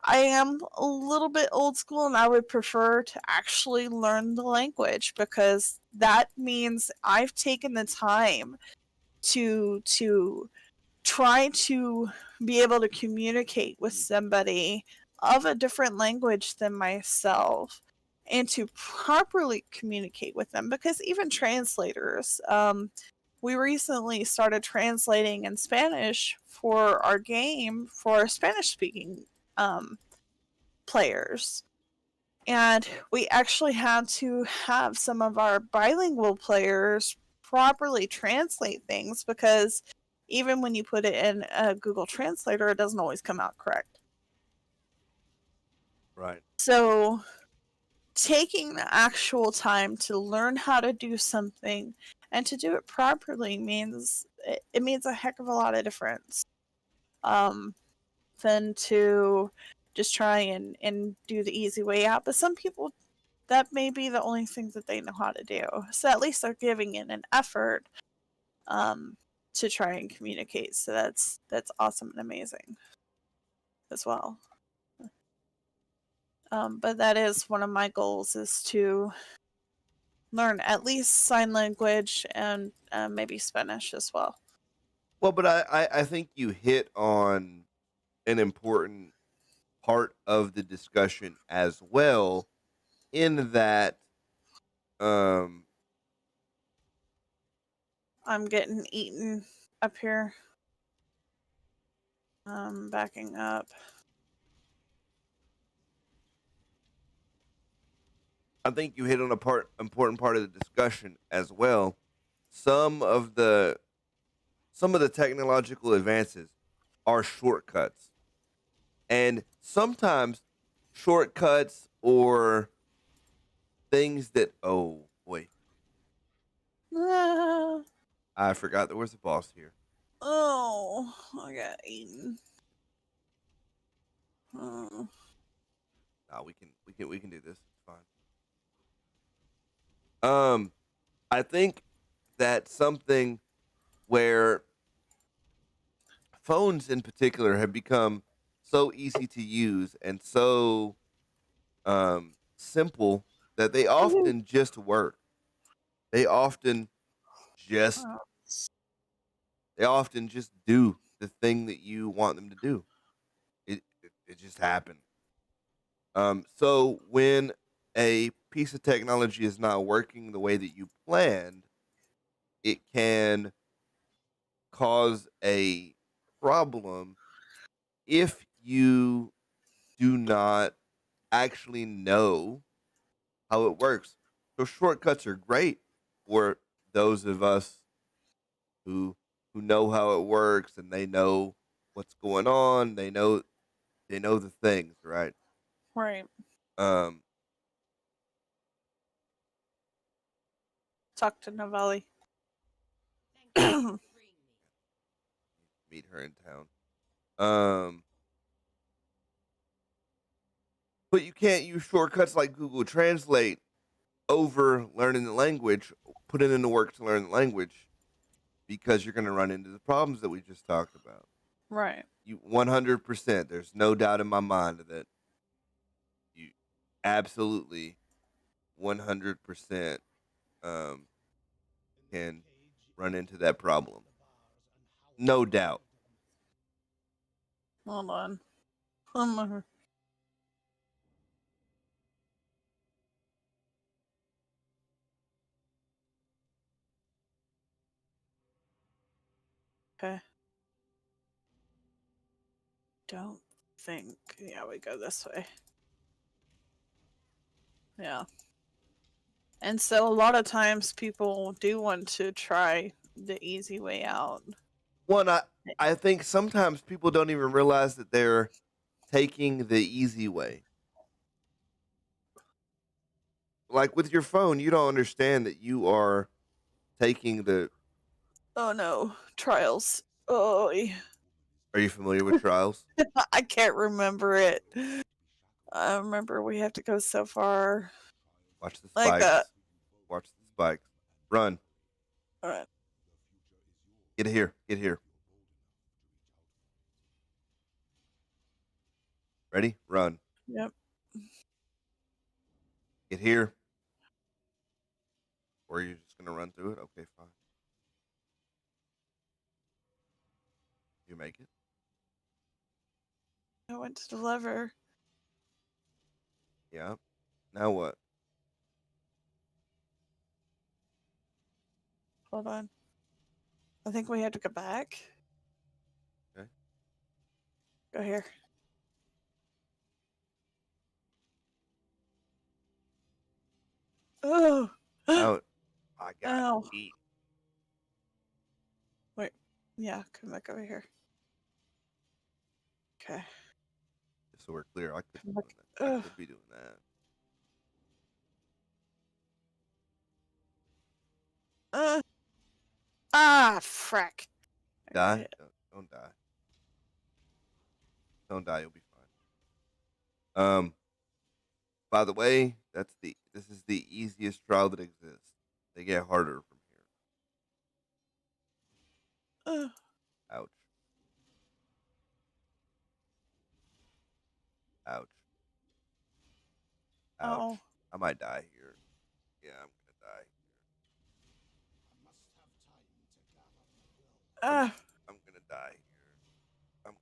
I am a little bit old school and I would prefer to actually learn the language, because that means I've taken the time to try to be able to communicate with somebody of a different language than myself, and to properly communicate with them. Because even translators, we recently started translating in Spanish for our game for Spanish speaking um, players. And we actually had to have some of our bilingual players properly translate things, because even when you put it in a Google Translator, it doesn't always come out correct.
Right.
So, taking the actual time to learn how to do something and to do it properly means it means a heck of a lot of difference, um, than to just try and do the easy way out. But some people, that may be the only thing that they know how to do. So at least they're giving in an effort, um, to try and communicate. So that's awesome and amazing as well. But that is one of my goals, is to learn at least sign language and maybe Spanish as well.
Well, but I think you hit on an important part of the discussion as well, in that um
I'm getting eaten up here. Backing up.
I think you hit on a important part of the discussion as well. Some of the technological advances are shortcuts. And sometimes shortcuts or things that, oh boy,
Ah,
I forgot there was a boss here.
oh, I got eaten. Oh.
No, we can do this. It's fine. I think that something where phones in particular have become so easy to use and so simple that
Mhm.
They often just
Oh,
they often just do the thing that you want them to do. It just happened. So when a piece of technology is not working the way that you planned, it can cause a problem if you do not actually know how it works. So shortcuts are great for those of us who know how it works and they know what's going on. They know the things, right?
right.
Um,
Talk to Novelli.
meet her in town. Um, but you can't use shortcuts like Google Translate over learning the language, putting in the work to learn the language, because you're going to run into the problems that we just talked about.
Right.
You 100%. There's no doubt in my mind that you absolutely 100% um, can run into that problem. No doubt.
Hold on. Okay. Don't think. Yeah, we go this way. Yeah. And so a lot of times people do want to try the easy way out.
One, I think sometimes people don't even realize that they're taking the easy way. Like with your phone, you don't understand that you are taking the.
Oh no, trials. Oh,
Are you familiar with trials?
I can't remember it. I remember we have to go so far.
Watch the
Like that.
spikes. Watch the spikes. Run.
Alright.
Get here. Get here. Ready? Run.
Yep.
Get here. Or you're just gonna run through it? Okay, fine. You make it.
I went to the lever.
Yeah. Now what?
Hold on. I think we have to go back.
Okay.
Go here. Oh.
Now I got
Ow.
eat.
Wait. Yeah, come back over here. Okay.
Just so we're clear, I could be
Come back.
doing that. I
Ugh.
could be doing that.
Uh. Ah, frack. I got
Die?
hit.
Don't die. Don't die. You'll be fine. By the way, this is the easiest trial that exists. They get harder from here.
Uh.
Ouch. Ouch.
Oh.
Ouch. I might die here. Yeah, I'm gonna die. I'm
Ah.
die here. I'm.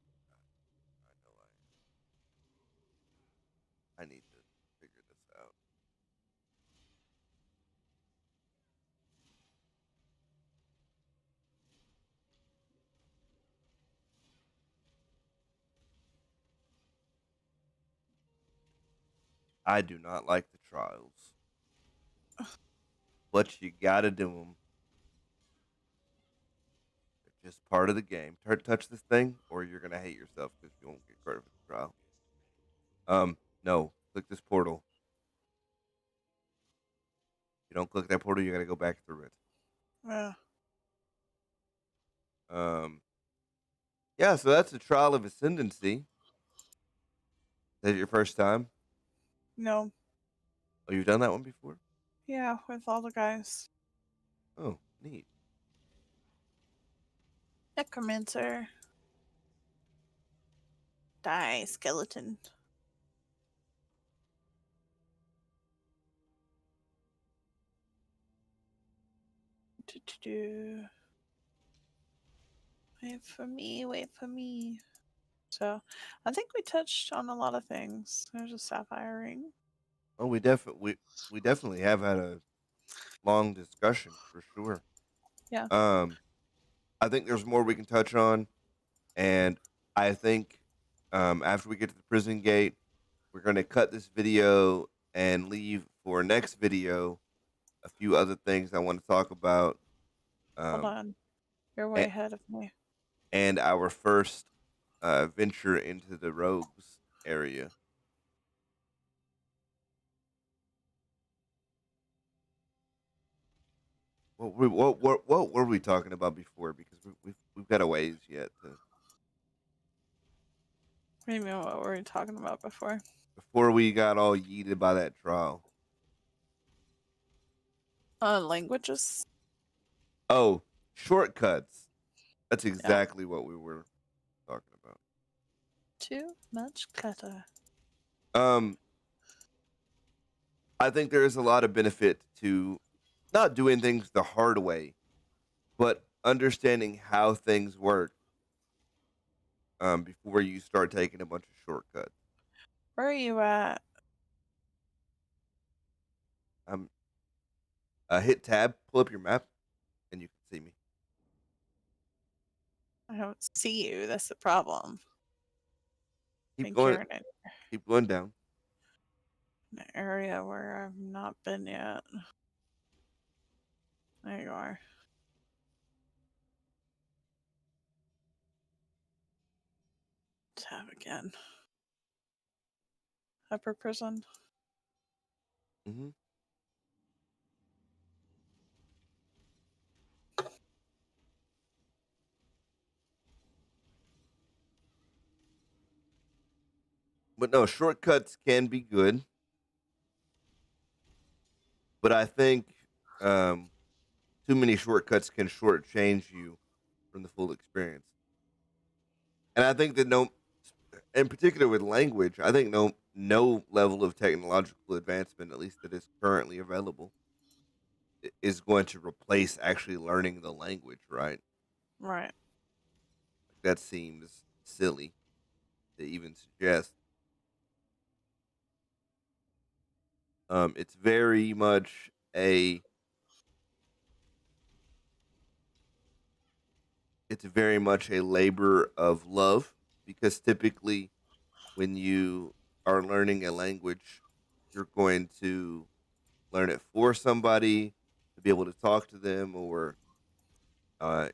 I know I need to figure this out. I do not like the trials, but you gotta do them. They're just part of the game. Touch this thing, or you're gonna hate yourself because you won't get credit for the trial. No. Click this portal. If you don't click that portal, you gotta go back through it.
Yeah.
Yeah. So that's the trial of ascendancy. Is that your first time?
No.
Oh, you've done that one before?
Yeah, with all the guys.
Oh, neat.
Necromancer. Die, skeleton. Do-do-do. Wait for me, wait for me. So, I think we touched on a lot of things. There's a sapphire ring.
Oh, we definitely have had a long discussion for sure.
Yeah.
I think there's more we can touch on, and I think after we get to the prison gate, we're going to cut this video and leave for next video a few other things I want to talk about,
Hold
um,
on. You're way
and,
ahead of me.
and our first venture into the rogues area. What were we talking about before? Because we've got a ways yet to
What do you mean, what were we talking about before?
before we got all yeeted by that trial.
Languages?
Oh, shortcuts. That's
Yeah.
exactly what we were talking about.
Too much clutter.
Um, I think there is a lot of benefit to not doing things the hard way, but understanding how things work before you start taking a bunch of shortcuts.
Where are you at?
Um, hit tab, pull up your map, and you can see me.
I don't see you. That's the problem. I
Keep
think
going,
you're in
keep going down.
an area where I've not been yet. There you are. Tab again. Upper prison.
hmm But no, shortcuts can be good, but I think um, too many shortcuts can shortchange you from the full experience. And I think that no, in particular with language, I think no level of technological advancement, at least that is currently available, is going to replace actually learning the language. Right?
Right.
That seems silly to even suggest. It's very much a it's very much a labor of love because typically when you are learning a language, you're going to learn it for somebody to be able to talk to them, or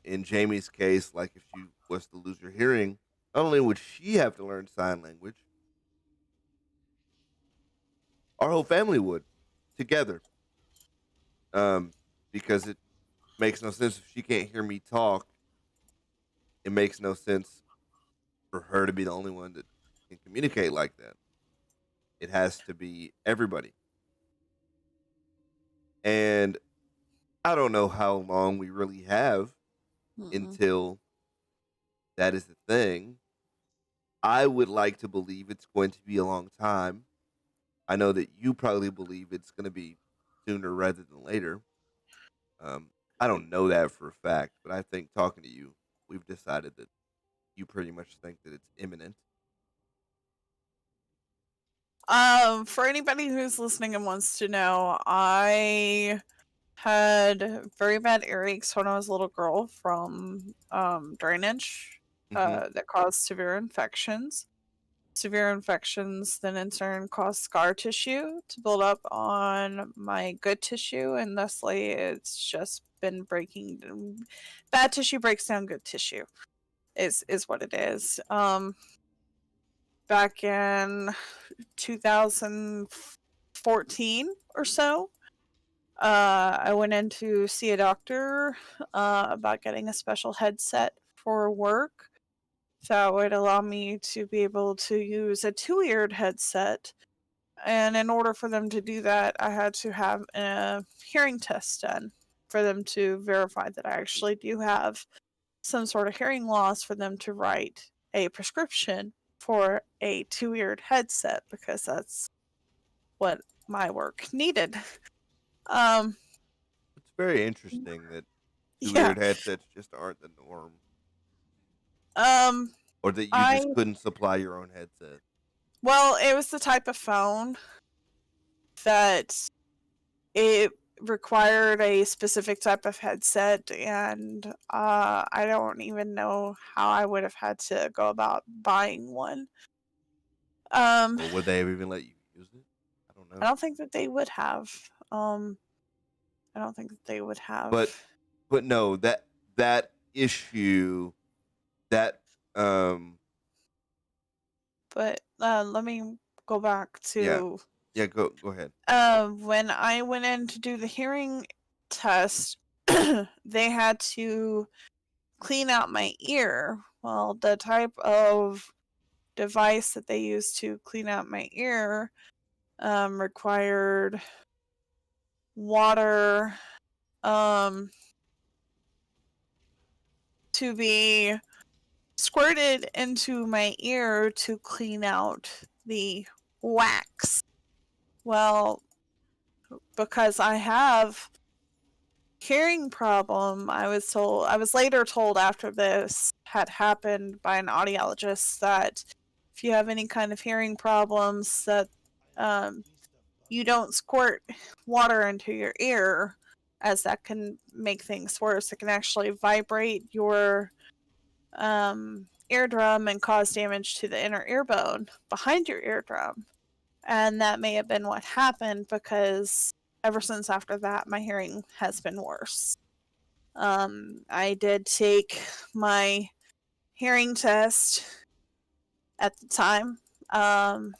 in Jamie's case, like if she was to lose her hearing, not only would she have to learn sign language, our whole family would together, um, because it makes no sense if she can't hear me talk. It makes no sense for her to be the only one that can communicate like that. It has to be everybody. And I don't know how long we really have
Mm-mm.
until that is the thing. I would like to believe it's going to be a long time. I know that you probably believe it's going to be sooner rather than later. Um, I don't know that for a fact, but I think talking to you, we've decided that. you pretty much think that it's imminent?
For anybody who's listening and wants to know, I had very bad earaches when I was a little girl from drainage
Mm-hmm.
that caused severe infections. Severe infections then in turn cause scar tissue to build up on my good tissue, and thusly it's just been breaking. Bad tissue breaks down good tissue. Is what it is. Back in 2014 or so, I went in to see a doctor about getting a special headset for work that would allow me to be able to use a two-eared headset. And in order for them to do that, I had to have a hearing test done for them to verify that I actually do have some sort of hearing loss for them to write a prescription for a two-eared headset because that's what my work needed. Um,
It's very interesting that two
yeah.
eared headsets just aren't the norm,
Um,
or that you
I
just couldn't supply your own headset.
well, it was the type of phone that it required a specific type of headset, and I don't even know how I would have had to go about buying one. Um,
Or would they have even let you use it? I don't
I
know.
don't think that they would have. Um, I don't think that they would have.
But no, that issue, that um
But let me go back
yeah.
to
Yeah, go ahead.
when I went in to do the hearing test. They had to clean out my ear. Well, the type of device that they used to clean out my ear required water um, to be squirted into my ear to clean out the wax. Well, because I have hearing problem, I was later told after this had happened by an audiologist that if you have any kind of hearing problems that um, you don't squirt water into your ear, as that can make things worse. It can actually vibrate your eardrum and cause damage to the inner ear bone behind your eardrum. And that may have been what happened because ever since after that, my hearing has been worse. I did take my hearing test at the time. Um,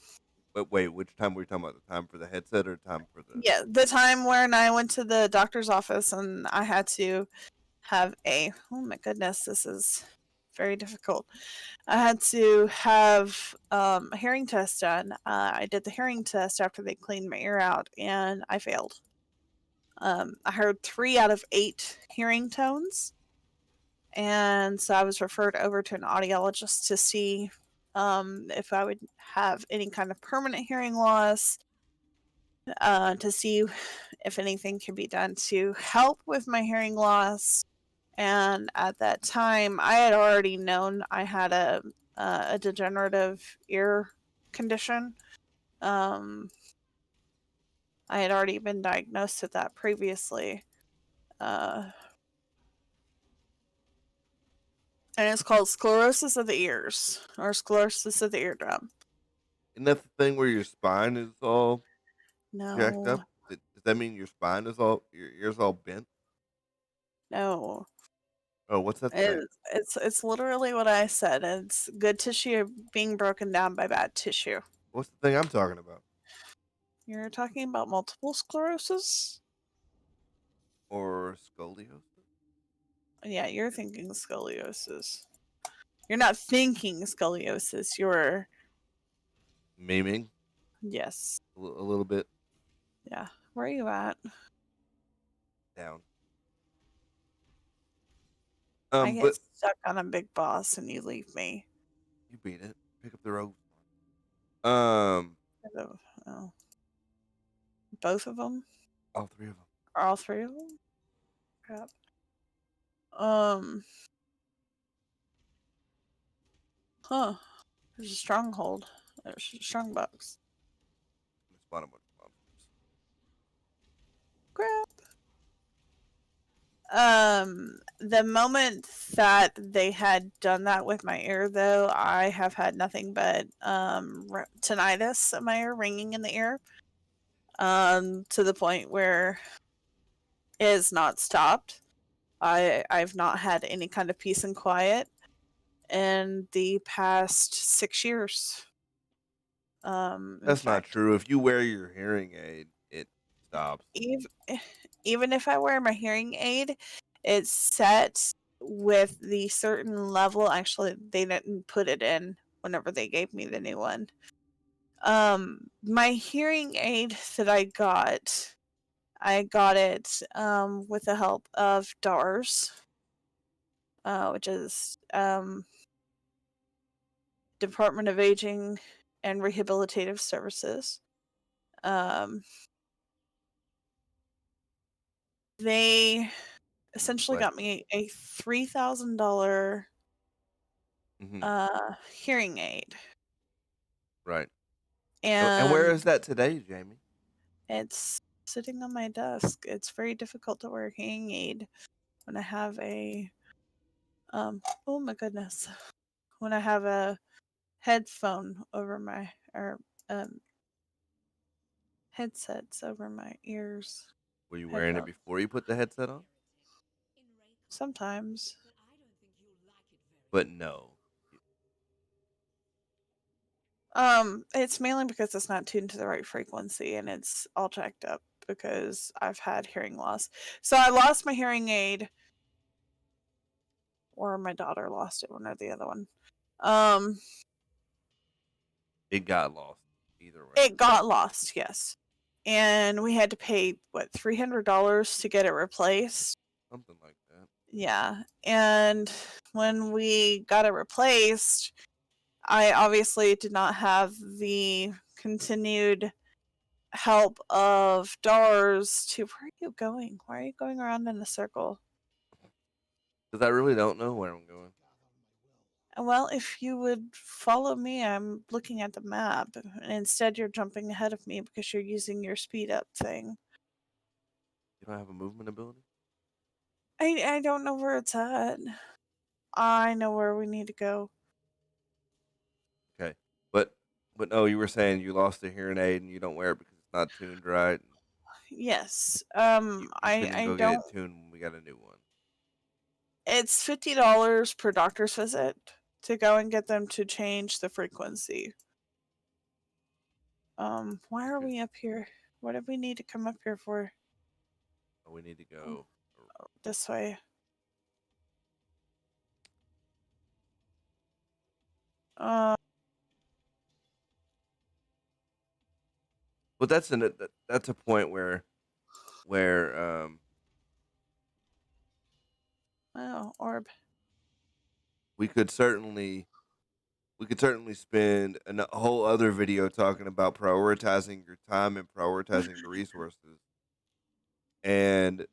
But wait, which time were we talking about? The time for the headset or time for the
yeah, the time when I went to the doctor's office and I had to have a, oh my goodness, this is very difficult. I had to have a hearing test done. I did the hearing test after they cleaned my ear out and I failed. I heard 3 out of 8 hearing tones. And so I was referred over to an audiologist to see if I would have any kind of permanent hearing loss, to see if anything can be done to help with my hearing loss. And at that time, I had already known I had a degenerative ear condition. Um, I had already been diagnosed with that previously. Uh, and it's called sclerosis of the ears or sclerosis of the eardrum.
isn't that the thing where your spine is all jacked
No,
up? Does that mean your spine is all your ears all bent?
no.
Oh, what's that thing?
It's literally what I said. It's good tissue being broken down by bad tissue.
What's the thing I'm talking about?
You're talking about multiple sclerosis?
Or scoliosis?
Yeah, you're thinking scoliosis. You're not thinking scoliosis. You're
Maiming
yes.
a little bit
Yeah. Where are you at?
down.
I get
But
stuck on a big boss and you leave me.
you beat it. Pick up the road. Um,
Oh, both of them?
all three of them.
Or all three of them? Crap. Um, Huh. There's a stronghold. There's a strong box.
Gonna spawn a bunch of monsters.
Crap. The moment that they had done that with my ear, though, I have had nothing but tinnitus in my ear, ringing in the ear, to the point where it has not stopped. I've not had any kind of peace and quiet in the past 6 years. In
That's not
fact,
true. If you wear your hearing aid, it stops.
even even if I wear my hearing aid, it's set with the certain level. Actually, they didn't put it in whenever they gave me the new one. My hearing aid that I got it with the help of DARS, which is Department of Aging and Rehabilitative Services. Um, they essentially
What?
got me a $3,000
Mm-hmm.
hearing aid,
Right. And where
and
is that today, Jaimie?
it's sitting on my desk. It's very difficult to wear a hearing aid when I have a oh my goodness, when I have a headphone over my or um headsets over my ears.
Were you wearing it
Headphones.
before you put the headset on?
Sometimes.
But no.
It's mainly because it's not tuned to the right frequency and it's all jacked up because I've had hearing loss. So I lost my hearing aid, or my daughter lost it, one or the other one. Um,
It got lost. Either way.
it got lost, yes. And we had to pay what, $300 to get it replaced.
Something like that.
Yeah. And when we got it replaced, I obviously did not have the continued help of DARS to. Where are you going? Why are you going around in a circle?
Because I really don't know where I'm going.
Well, if you would follow me, I'm looking at the map. And instead, you're jumping ahead of me because you're using your speed up thing.
You don't have a movement ability?
I don't know where it's at. I know where we need to go.
Okay. But no, you were saying you lost a hearing aid and you don't wear it because it's not tuned right.
Yes.
You couldn't
I
go get
don't.
it tuned when we got a new one.
It's $50 per doctor's visit to go and get them to change the frequency. Why are
Okay.
we up here? What did we need to come up here for?
Oh, we need to
Oh,
go.
this way. Uh,
But that's a point where
oh, orb.
we could certainly spend a whole other video talking about prioritizing your time and prioritizing your resources. And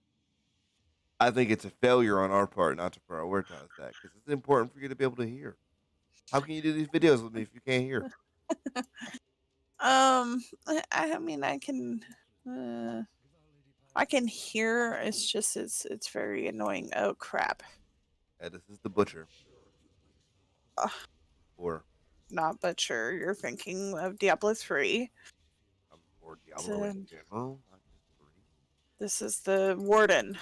I think it's a failure on our part not to prioritize that because it's important for you to be able to hear. How can you do these videos with me if you can't hear?
I mean, uh, I can hear. It's just, it's very annoying. Oh crap!
Yeah, this is the butcher,
Ugh,
or
not butcher. You're thinking of Diablo 3.
or Diablo in
And
general, not just three.
this is the warden.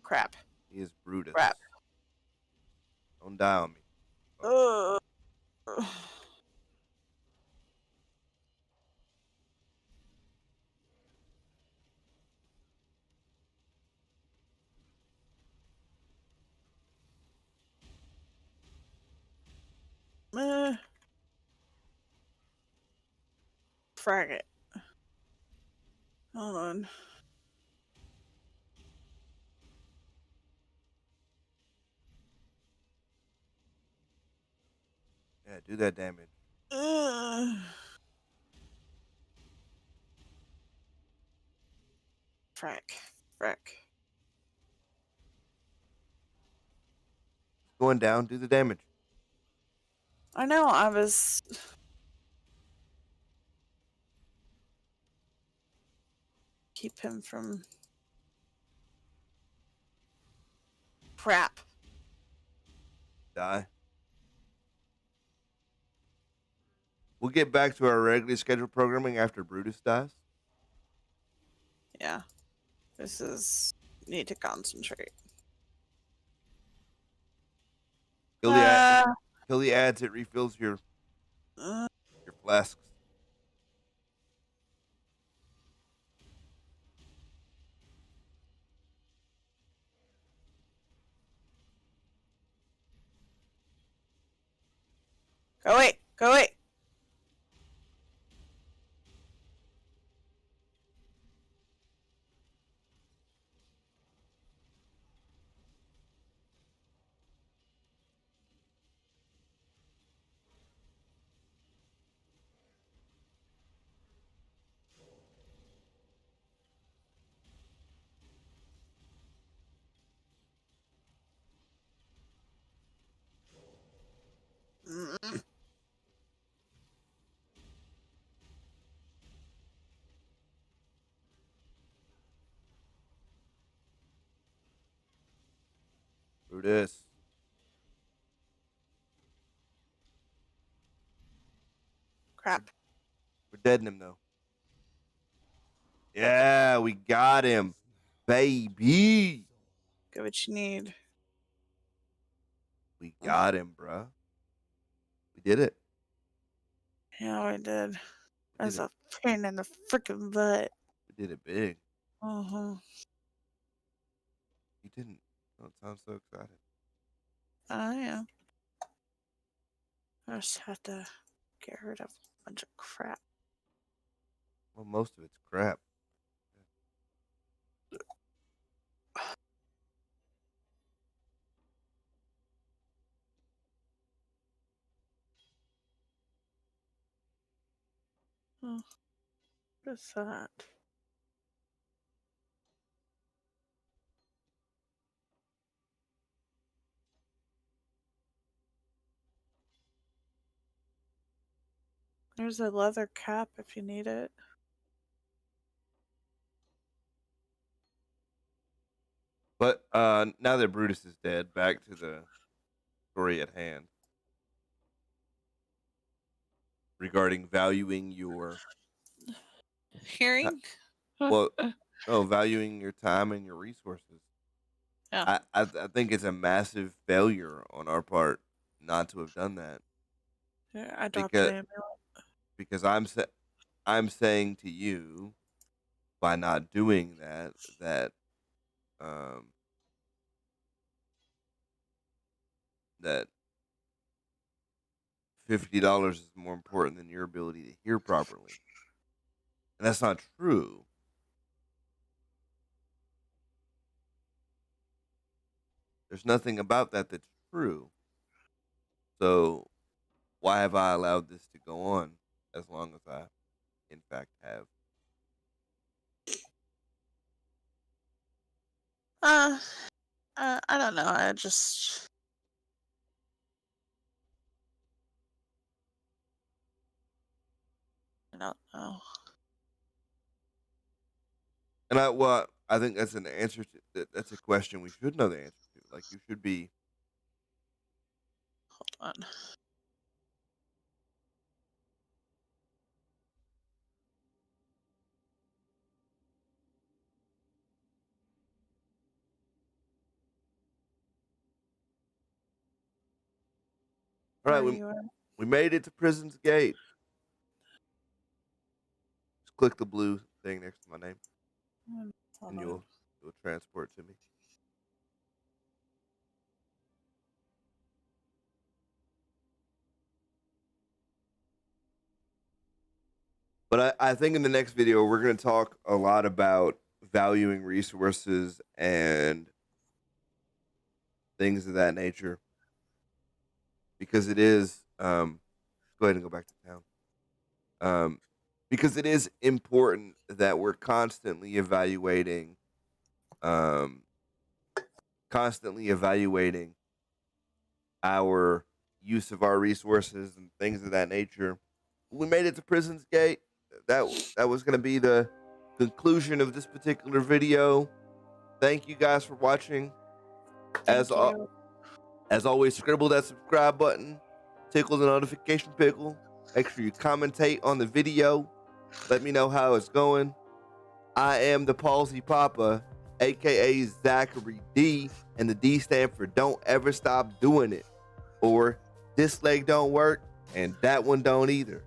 Crap.
He is Brutus.
Crap.
Don't die on me. Oh,
Ugh. Uh, frag it. Hold on.
yeah, do that damage.
Uh, frack. Frack.
Going down, do the damage.
I know, I was... Keep him from... Crap.
Die. We'll get back to our regularly scheduled programming after Brutus dies.
Yeah. This is... Need to concentrate.
Kill the ads. It refills your flasks.
Go away! Go away! Mm.
Brutus.
Crap.
We're deading him though. Yeah, we got him, baby.
Get what you need.
We got him, bruh. We did it.
Yeah, we did.
We
That's
did it.
a pain in the freaking butt.
We did it big.
Uh-huh.
You didn't. Don't sound so excited.
I am. I just had to get rid of a bunch of crap.
Well, most of it's crap.
Oh, what is that? There's a leather cap if you need it.
But now that Brutus is dead, back to the story at hand regarding valuing your
Hearing?
well, no, valuing your time and your resources.
Yeah.
I think it's a massive failure on our part not to have done that
Yeah, I dropped
because
an amulet.
because I'm saying to you by not doing that um that $50 is more important than your ability to hear properly. And that's not true. There's nothing about that that's true. So why have I allowed this to go on as long as I in fact have?
Uh, I don't know. I just... I don't know.
And I think that's an answer to that's a question we should know the answer to. Like you should be
Hold on.
all right.
Where are you at?
We made it to Prison's Gate. Just click the blue thing next to my name,
Hold
and
on.
you'll transport to me. But I think in the next video we're going to talk a lot about valuing resources and things of that nature because it is. Go ahead and go back to town. Because it is important that we're um, constantly evaluating our use of our resources and things of that nature. We made it to Prison's Gate. That was going to be the conclusion of this particular video. Thank you guys for watching.
Thank you.
As always, scribble that subscribe button, tickle the notification pickle. Make sure you commentate on the video. Let me know how it's going. I am the Palsy Papa, aka Zachary D, and the D stand for Don't Ever Stop Doing It, or this leg don't work and that one don't either.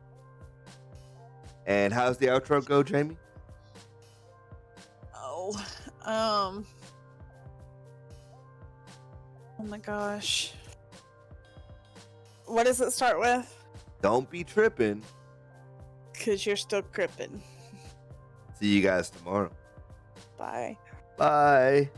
And how's the outro go, Jaimie?
Oh my gosh. What does it start with?
Don't be tripping.
'Cause you're still crippin'.
See you guys tomorrow.
Bye.
Bye.